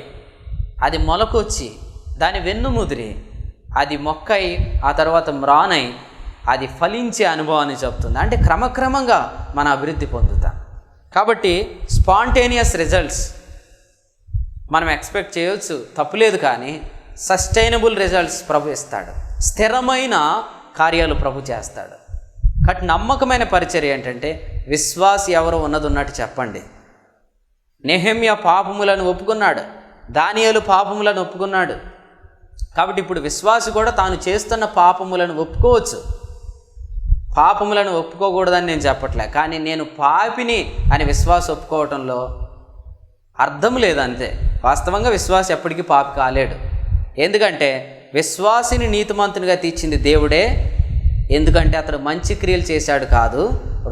అది మొలకొచ్చి దాని వెన్నుముదిరి అది మొక్కై ఆ తర్వాత మ్రానై అది ఫలించే అనుభవాన్ని చెప్తుంది. అంటే క్రమక్రమంగా మన అభివృద్ధి పొందుతాం. కాబట్టి స్పాంటేనియస్ రిజల్ట్స్ మనం ఎక్స్పెక్ట్ చేయవచ్చు, తప్పులేదు. కానీ సస్టైనబుల్ రిజల్ట్స్ ప్రభు ఇస్తాడు. స్థిరమైన కార్యాలు ప్రభు చేస్తాడు. కాబట్టి నమ్మకమైన పరిచర్య ఏంటంటే విశ్వాసి ఎవరు ఉన్నట్టు చెప్పండి. నెహెమ్యా పాపములను ఒప్పుకున్నాడు, దానియేలు పాపములను ఒప్పుకున్నాడు. కాబట్టి ఇప్పుడు విశ్వాసి కూడా తాను చేస్తున్న పాపములను ఒప్పుకోవచ్చు. పాపములను ఒప్పుకోకూడదని నేను చెప్పట్లే, కానీ నేను పాపిని అని విశ్వాసం ఒప్పుకోవటంలో అర్థం లేదు అంతే. వాస్తవంగా విశ్వాసి ఎప్పటికీ పాపి కాలేడు. ఎందుకంటే విశ్వాసిని నీతిమంతునిగా తీర్చింది దేవుడే. ఎందుకంటే అతడు మంచి క్రియలు చేశాడు కాదు.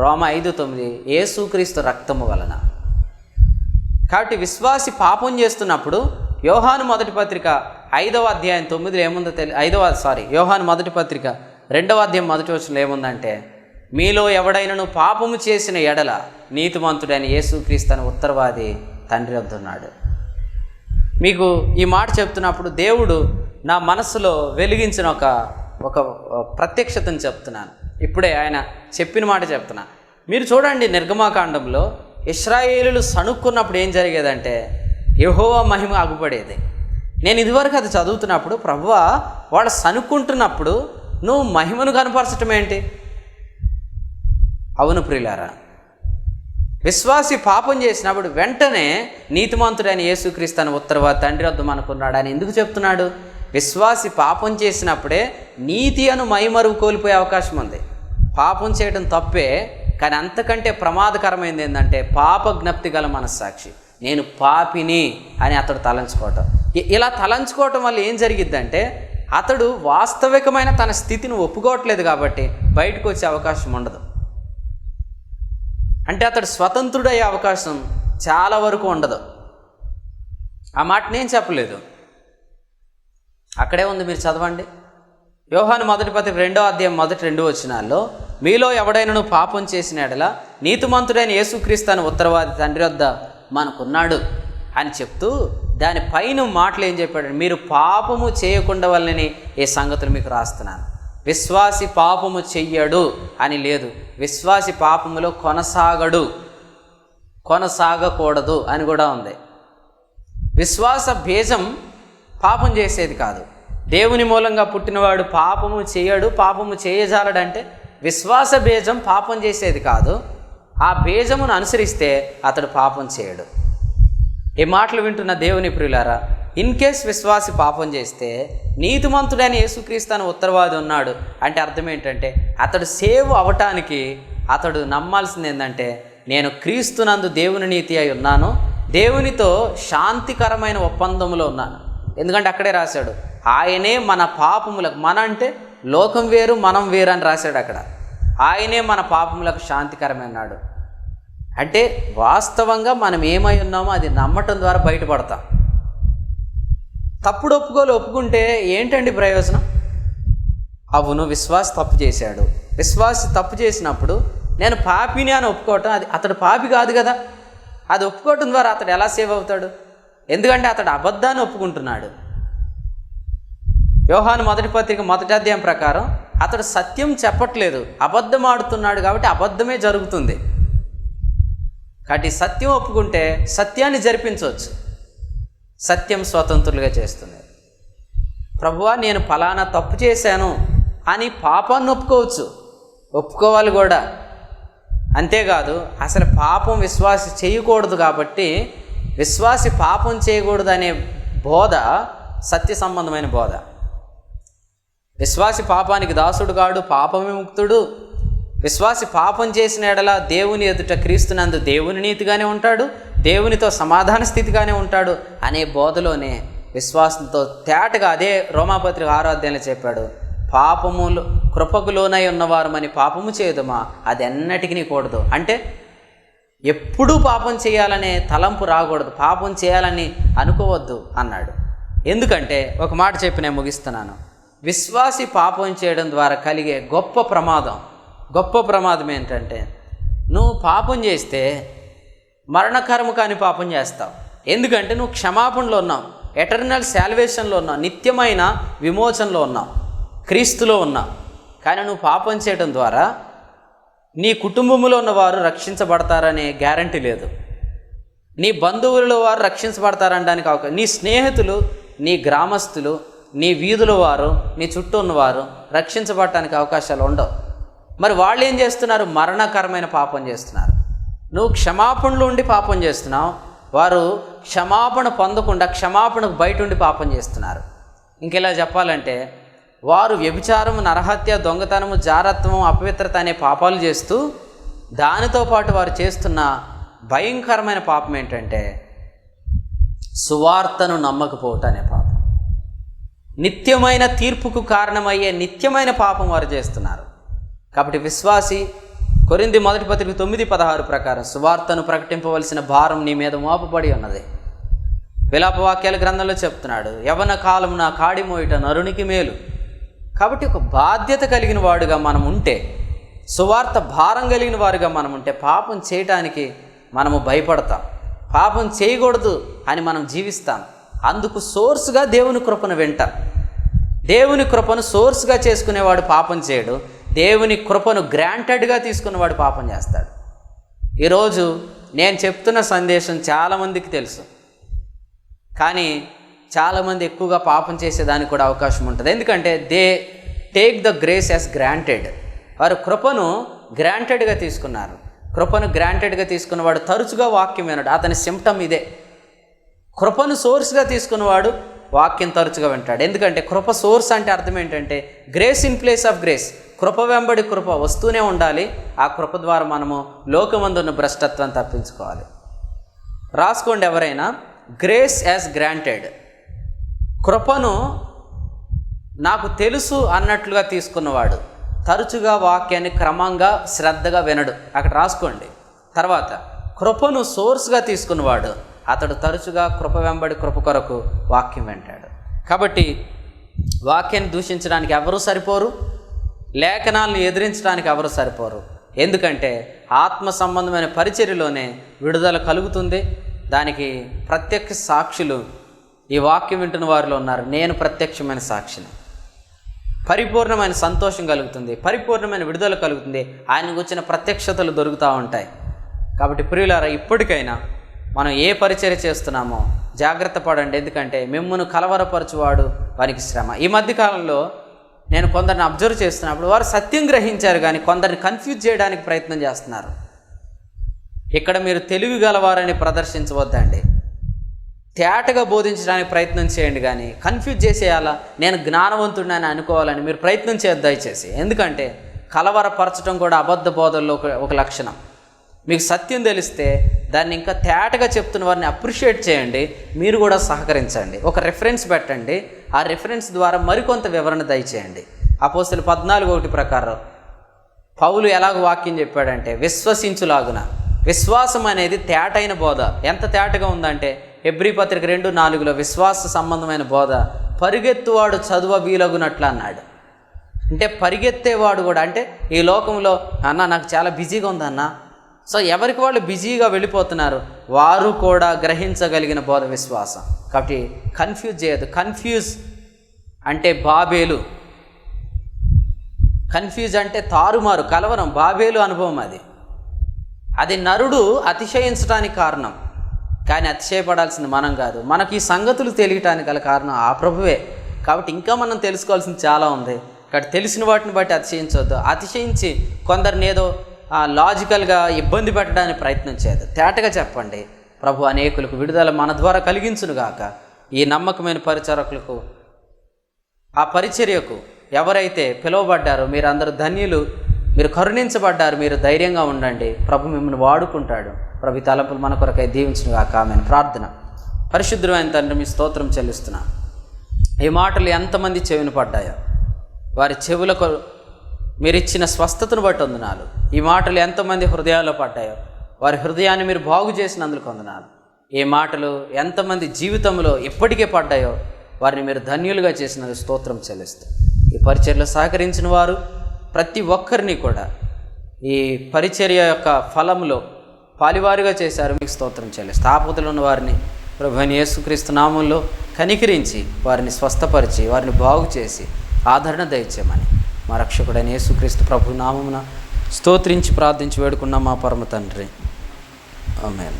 రోమా 5:9 యేసుక్రీస్తు రక్తము వలన. కాబట్టి విశ్వాసి పాపం చేస్తున్నప్పుడు యోహాను మొదటి పత్రిక 5వ అధ్యాయం 9 ఏముందో యోహాను మొదటి పత్రిక 2వ అధ్యాయం 1వ వచనంలో ఏముందంటే, మీలో ఎవడైనను పాపము చేసిన ఎడల నీతిమంతుడైన యేసుక్రీస్తు అని ఉత్తరవాది తండ్రి వద్ద ఉన్నాడు. మీకు ఈ మాట చెప్తున్నప్పుడు దేవుడు నా మనసులో వెలిగించిన ఒక ప్రత్యక్షతను చెప్తున్నాను. ఇప్పుడే ఆయన చెప్పిన మాట చెప్తున్నా. మీరు చూడండి, నిర్గమాకాండంలో ఇశ్రాయేలులు సణుక్కున్నప్పుడు ఏం జరిగేదంటే యెహోవా మహిమ అగుపడేది. నేను ఇదివరకు అది చదువుతున్నప్పుడు, ప్రభువా వాడు సణుక్కుంటున్నప్పుడు నువ్వు మహిమను కనపరచటం ఏంటి? అవును ప్రియులారా, విశ్వాసి పాపం చేసినప్పుడు వెంటనే నీతిమంతుడైన యేసుక్రీస్తు అని ఉత్తరవాది తండ్రి వద్ద మనకున్నాడు అని ఎందుకు చెప్తున్నాడు? విశ్వాసి పాపం చేసినప్పుడే నీతి అను మైమరువు కోల్పోయే అవకాశం ఉంది. పాపం చేయడం తప్పే, కానీ అంతకంటే ప్రమాదకరమైనది ఏంటంటే పాప జ్ఞప్తి గల మనస్సాక్షి. నేను పాపిని అని అతడు తలంచుకోవటం. ఇలా తలంచుకోవటం వల్ల ఏం జరిగిద్దంటే అతడు వాస్తవికమైన తన స్థితిని ఒప్పుకోవట్లేదు కాబట్టి బయటకు వచ్చే అవకాశం ఉండదు. అంటే అతడు స్వతంత్రుడయ్యే అవకాశం చాలా వరకు ఉండదు. ఆ మాట నేను చెప్పలేదు, అక్కడే ఉంది, మీరు చదవండి. యోహాను 1 పత్రిక 2వ అధ్యాయం 1-2 వచనాల్లో, మీలో ఎవడైనను పాపం చేసిన ఎడల నీతిమంతుడైన యేసుక్రీస్తు అని ఉత్తరవాది తండ్రి వద్ద మనకున్నాడు అని చెప్తూ దాని పైన మాటలు ఏం చెప్పాడు, మీరు పాపము చేయకుండా వల్లనే ఈ సంగతులు మీకు రాస్తున్నాను. విశ్వాసి పాపము చెయ్యడు అని లేదు, విశ్వాసి పాపములో కొనసాగకూడదు అని కూడా ఉంది. విశ్వాస బీజం పాపం చేసేది కాదు. దేవుని మూలంగా పుట్టినవాడు పాపము చేయడు, పాపము చేయజాలడంటే విశ్వాస బీజం పాపం చేసేది కాదు. ఆ బీజమును అనుసరిస్తే అతడు పాపం చేయడు. ఈ మాటలు వింటున్న దేవుని ప్రియులారా, ఇన్ కేస్ విశ్వాసి పాపం చేస్తే నీతిమంతుడైన యేసుక్రీస్తు అని ఉత్తరవాది ఉన్నాడు అంటే అర్థం ఏంటంటే అతడు సేవ్ అవటానికి అతడు నమ్మాల్సింది ఏంటంటే, నేను క్రీస్తునందు దేవుని నీతి అయి ఉన్నాను, దేవునితో శాంతికరమైన ఒప్పందంలో ఉన్నాను. ఎందుకంటే అక్కడే రాశాడు, ఆయనే మన పాపములకు, మన అంటే లోకం వేరు మనం వేరు అని రాశాడు అక్కడ. ఆయనే మన పాపములకు శాంతికరమైనాడు అంటే వాస్తవంగా మనం ఏమై ఉన్నామో అది నమ్మటం ద్వారా బయటపడతాం. తప్పుడు ఒప్పుకుంటే ఏంటండి ప్రయోజనం? అవును, విశ్వాసి తప్పు చేశాడు. విశ్వాసి తప్పు చేసినప్పుడు నేను పాపిని అని ఒప్పుకోవటం, అది అతడు పాపి కాదు కదా. అది ఒప్పుకోవటం ద్వారా అతడు ఎలా సేవ్ అవుతాడు? ఎందుకంటే అతడు అబద్ధాన్ని ఒప్పుకుంటున్నాడు. యోహాను 1 పత్రిక 1వ అధ్యాయం ప్రకారం అతడు సత్యం చెప్పట్లేదు, అబద్ధం ఆడుతున్నాడు. కాబట్టి అబద్ధమే జరుగుతుంది. కాబట్టి సత్యం ఒప్పుకుంటే సత్యాన్ని జరిపించవచ్చు. సత్యం స్వతంత్రులుగా చేస్తుంది. ప్రభువా, నేను ఫలానా తప్పు చేశాను అని పాపాన్ని ఒప్పుకోవాలి కూడా. అంతేకాదు అసలు పాపం విశ్వాసి చేయకూడదు కాబట్టి విశ్వాసి పాపం చేయకూడదు అనే బోధ సత్య సంబంధమైన బోధ. విశ్వాసి పాపానికి దాసుడు కాడు, పాప విముక్తుడు. విశ్వాసి పాపం చేసిన ఎడల దేవుని ఎదుట క్రీస్తునందు దేవుని నీతిగానే ఉంటాడు, దేవునితో సమాధాన స్థితిగానే ఉంటాడు అనే బోధలోనే విశ్వాసంతో తేటగా అదే రోమాపత్రిక 6వ అధ్యాయంలో చెప్పాడు, పాపములు కృపకు లోనై ఉన్నవారమని పాపము చేయదుమా, అది ఎన్నటికీ కూడదు. అంటే ఎప్పుడూ పాపం చేయాలనే తలంపు రాకూడదు, పాపం చేయాలని అనుకోవద్దు అన్నాడు. ఎందుకంటే ఒక మాట చెప్పి నేను ముగిస్తున్నాను. విశ్వాసి పాపం చేయడం ద్వారా కలిగే గొప్ప ప్రమాదం ఏంటంటే, నువ్వు పాపం చేస్తే మరణకరము కాని పాపం చేస్తావు. ఎందుకంటే నువ్వు క్షమాపణలో ఉన్నావు, ఎటర్నల్ శాల్వేషన్లో ఉన్నావు, నిత్యమైన విమోచనలో ఉన్నావు, క్రీస్తులో ఉన్నావు. కానీ నువ్వు పాపం చేయడం ద్వారా నీ కుటుంబంలో ఉన్నవారు రక్షించబడతారనే గ్యారంటీ లేదు. నీ బంధువులలో వారు రక్షించబడతారనడానికి అవకాశం, నీ స్నేహితులు, నీ గ్రామస్తులు, నీ వీధుల వారు, నీ చుట్టూ ఉన్నవారు రక్షించబడటానికి అవకాశాలు ఉండవు. మరి వాళ్ళు ఏం చేస్తున్నారు? మరణకరమైన పాపం చేస్తున్నారు. నువ్వు క్షమాపణలు ఉండి పాపం చేస్తున్నావు, వారు క్షమాపణ పొందకుండా క్షమాపణకు బయట ఉండి పాపం చేస్తున్నారు. ఇంకెలా చెప్పాలంటే వారు వ్యభిచారము, నరహత్య, దొంగతనము, జారత్వము, అపవిత్రత అనే పాపాలు చేస్తూ దానితో పాటు వారు చేస్తున్న భయంకరమైన పాపం ఏంటంటే సువార్తను నమ్మకపోవటం అనే పాపం. నిత్యమైన తీర్పుకు కారణమయ్యే నిత్యమైన పాపం వారు చేస్తున్నారు. కాబట్టి విశ్వాసి కొరింథీ 1 పత్రిక 9:16 ప్రకారం సువార్తను ప్రకటింపవలసిన భారం నీ మీద మోపబడి ఉన్నది. విలాపవాక్యాల గ్రంథంలో చెప్తున్నాడు, యవన కాలం నా కాడి మోయట నరునికి మేలు. కాబట్టి ఒక బాధ్యత కలిగిన వాడుగా మనం ఉంటే, సువార్త భారం కలిగిన వారుగా మనం ఉంటే పాపం చేయటానికి మనము భయపడతాం, పాపం చేయకూడదు అని మనం జీవిస్తాం. అందుకు సోర్స్గా దేవుని కృపను వింటాం. దేవుని కృపను సోర్స్గా చేసుకునేవాడు పాపం చేయడు, దేవుని కృపను గ్రాంటెడ్గా తీసుకున్నవాడు పాపం చేస్తాడు. ఈరోజు నేను చెప్తున్న సందేశం చాలామందికి తెలుసు, కానీ చాలామంది ఎక్కువగా పాపం చేసేదానికి కూడా అవకాశం ఉంటుంది. ఎందుకంటే they take the grace as granted. వారు కృపను గ్రాంటెడ్గా తీసుకున్నారు. కృపను గ్రాంటెడ్గా తీసుకున్నవాడు తరచుగా వాక్యం వినడు. అతని సిమ్టమ్ ఇదే. కృపను సోర్స్గా తీసుకున్నవాడు వాక్యం తరచుగా వింటాడు. ఎందుకంటే కృప సోర్స్ అంటే అర్థం ఏంటంటే grace in place of grace. కృప వెంబడి కృప వస్తూనే ఉండాలి. ఆ కృప ద్వారా మనము లోకమందున్న భ్రష్టత్వాన్ని తప్పించుకోవాలి. రాసుకోండి ఎవరైనా, గ్రేస్ యాజ్ గ్రాంటెడ్. కృపను నాకు తెలుసు అన్నట్లుగా తీసుకున్నవాడు తరచుగా వాక్యాన్ని క్రమంగా శ్రద్ధగా వినడు. అక్కడ రాసుకోండి. తర్వాత కృపను సోర్స్గా తీసుకున్నవాడు అతడు తరచుగా కృప వెంబడి కృప కొరకు వాక్యం వింటాడు. కాబట్టి వాక్యాన్ని దూషించడానికి ఎవరూ సరిపోరు, లేఖనాలను ఎదిరించడానికి ఎవరు సరిపోరు. ఎందుకంటే ఆత్మ సంబంధమైన పరిచర్యలోనే విడుదల కలుగుతుంది. దానికి ప్రత్యక్ష సాక్షులు ఈ వాక్యం వింటున్న వారిలో ఉన్నారు. నేను ప్రత్యక్షమైన సాక్షిని. పరిపూర్ణమైన సంతోషం కలుగుతుంది, పరిపూర్ణమైన విడుదల కలుగుతుంది, ఆయనకు వచ్చిన ప్రత్యక్షతలు దొరుకుతూ ఉంటాయి. కాబట్టి ప్రియులారా, ఇప్పటికైనా మనం ఏ పరిచర్య చేస్తున్నామో జాగ్రత్త పడండి. ఎందుకంటే మిమ్మును కలవరపరచువాడు వారికి శ్రమ. ఈ మధ్యకాలంలో నేను కొందరిని అబ్జర్వ్ చేస్తున్నప్పుడు వారు సత్యం గ్రహించారు కానీ కొందరిని కన్ఫ్యూజ్ చేయడానికి ప్రయత్నం చేస్తున్నారు. ఇక్కడ మీరు తెలివి గలవారని ప్రదర్శించవద్దండి. తేటగా బోధించడానికి ప్రయత్నం చేయండి, కానీ కన్ఫ్యూజ్ చేసేయాలా, నేను జ్ఞానవంతుడిని అనుకోవాలని మీరు ప్రయత్నం చేయొద్దు దయచేసి. ఎందుకంటే కలవరపరచడం కూడా అబద్ధ బోధల్లో ఒక లక్షణం. మీకు సత్యం తెలిస్తే దాన్ని ఇంకా తేటగా చెప్తున్న వారిని అప్రిషియేట్ చేయండి, మీరు కూడా సహకరించండి. ఒక రెఫరెన్స్ పెట్టండి, ఆ రెఫరెన్స్ ద్వారా మరికొంత వివరణ దయచేయండి. అపోస్తలుల 14:1 ప్రకారం పౌలు ఎలాగ వాక్యం చెప్పాడంటే, విశ్వసించులాగున. విశ్వాసం అనేది తేటైన బోధ. ఎంత తేటగా ఉందంటే హెబ్రీ పత్రిక 2:4 విశ్వాస సంబంధమైన బోధ పరిగెత్తువాడు చదువ వీలగునట్లు అన్నాడు. అంటే పరిగెత్తేవాడు కూడా, అంటే ఈ లోకంలో అన్న నాకు చాలా బిజీగా ఉందన్న, సో ఎవరికి వాళ్ళు బిజీగా వెళ్ళిపోతున్నారు, వారు కూడా గ్రహించగలిగిన బోధ విశ్వాసం. కాబట్టి కన్ఫ్యూజ్ చేయదు. కన్ఫ్యూజ్ అంటే బాబేలు, కన్ఫ్యూజ్ అంటే తారుమారు, కలవరం, బాబేలు అనుభవం. అది నరుడు అతిశయించడానికి కారణం, కానీ అతిశయపడాల్సింది మనం కాదు. మనకి ఈ సంగతులు తెలియటానికి గల కారణం ఆ ప్రభువే. కాబట్టి ఇంకా మనం తెలుసుకోవాల్సింది చాలా ఉంది. కాబట్టి తెలిసిన వాటిని బట్టి అతిశయించవద్దు. అతిశయించి కొందరిని ఏదో లాజికల్గా ఇబ్బంది పెట్టడానికి ప్రయత్నం చేయదు. తేటగా చెప్పండి, ప్రభు అనేకులకు విడుదల మన ద్వారా కలిగించునుగాక. ఈ నమ్మకమైన పరిచారకులకు, ఆ పరిచర్యకు ఎవరైతే పిలువబడ్డారో మీరందరూ ధన్యులు, మీరు కరుణించబడ్డారు, మీరు ధైర్యంగా ఉండండి. ప్రభు మిమ్మల్ని వాడుకుంటాడు. ప్రభు తలంపులు మన కొరకై దీవించునుగాక. ఆమేన్. ప్రార్థన. పరిశుద్ధమైన తండ్రి, మీ స్తోత్రం చెల్లిస్తున్నాను. ఈ మాటలు ఎంతమంది చెవిన పడ్డాయో వారి చెవులకు మీరు ఇచ్చిన స్వస్థతను బట్టి వందనాలు. ఈ మాటలు ఎంతమంది హృదయాల్లో పడ్డాయో వారి హృదయాన్ని మీరు బాగు చేసినందుకు వందనాలు. ఈ మాటలు ఎంతమంది జీవితంలో ఎప్పటికే పడ్డాయో వారిని మీరు ధన్యులుగా చేసినందుకు స్తోత్రం చెల్లిస్తాం. ఈ పరిచర్యలో సహకరించిన వారు ప్రతి ఒక్కరిని కూడా ఈ పరిచర్య యొక్క ఫలంలో పాలివారిగా చేశారు, మీకు స్తోత్రం చెల్లిస్తాం. ఆపదలో ఉన్న వారిని ప్రభువైన యేసుక్రీస్తు నామంలో కనికరించి వారిని స్వస్థపరిచి వారిని బాగు చేసి ఆదరణ దయచేయమని మా రక్షకుడైన యేసుక్రీస్తు ప్రభు నామమున స్తోత్రించి ప్రార్థించి వేడుకున్నాం మా పరమ తండ్రి. ఆమేన్.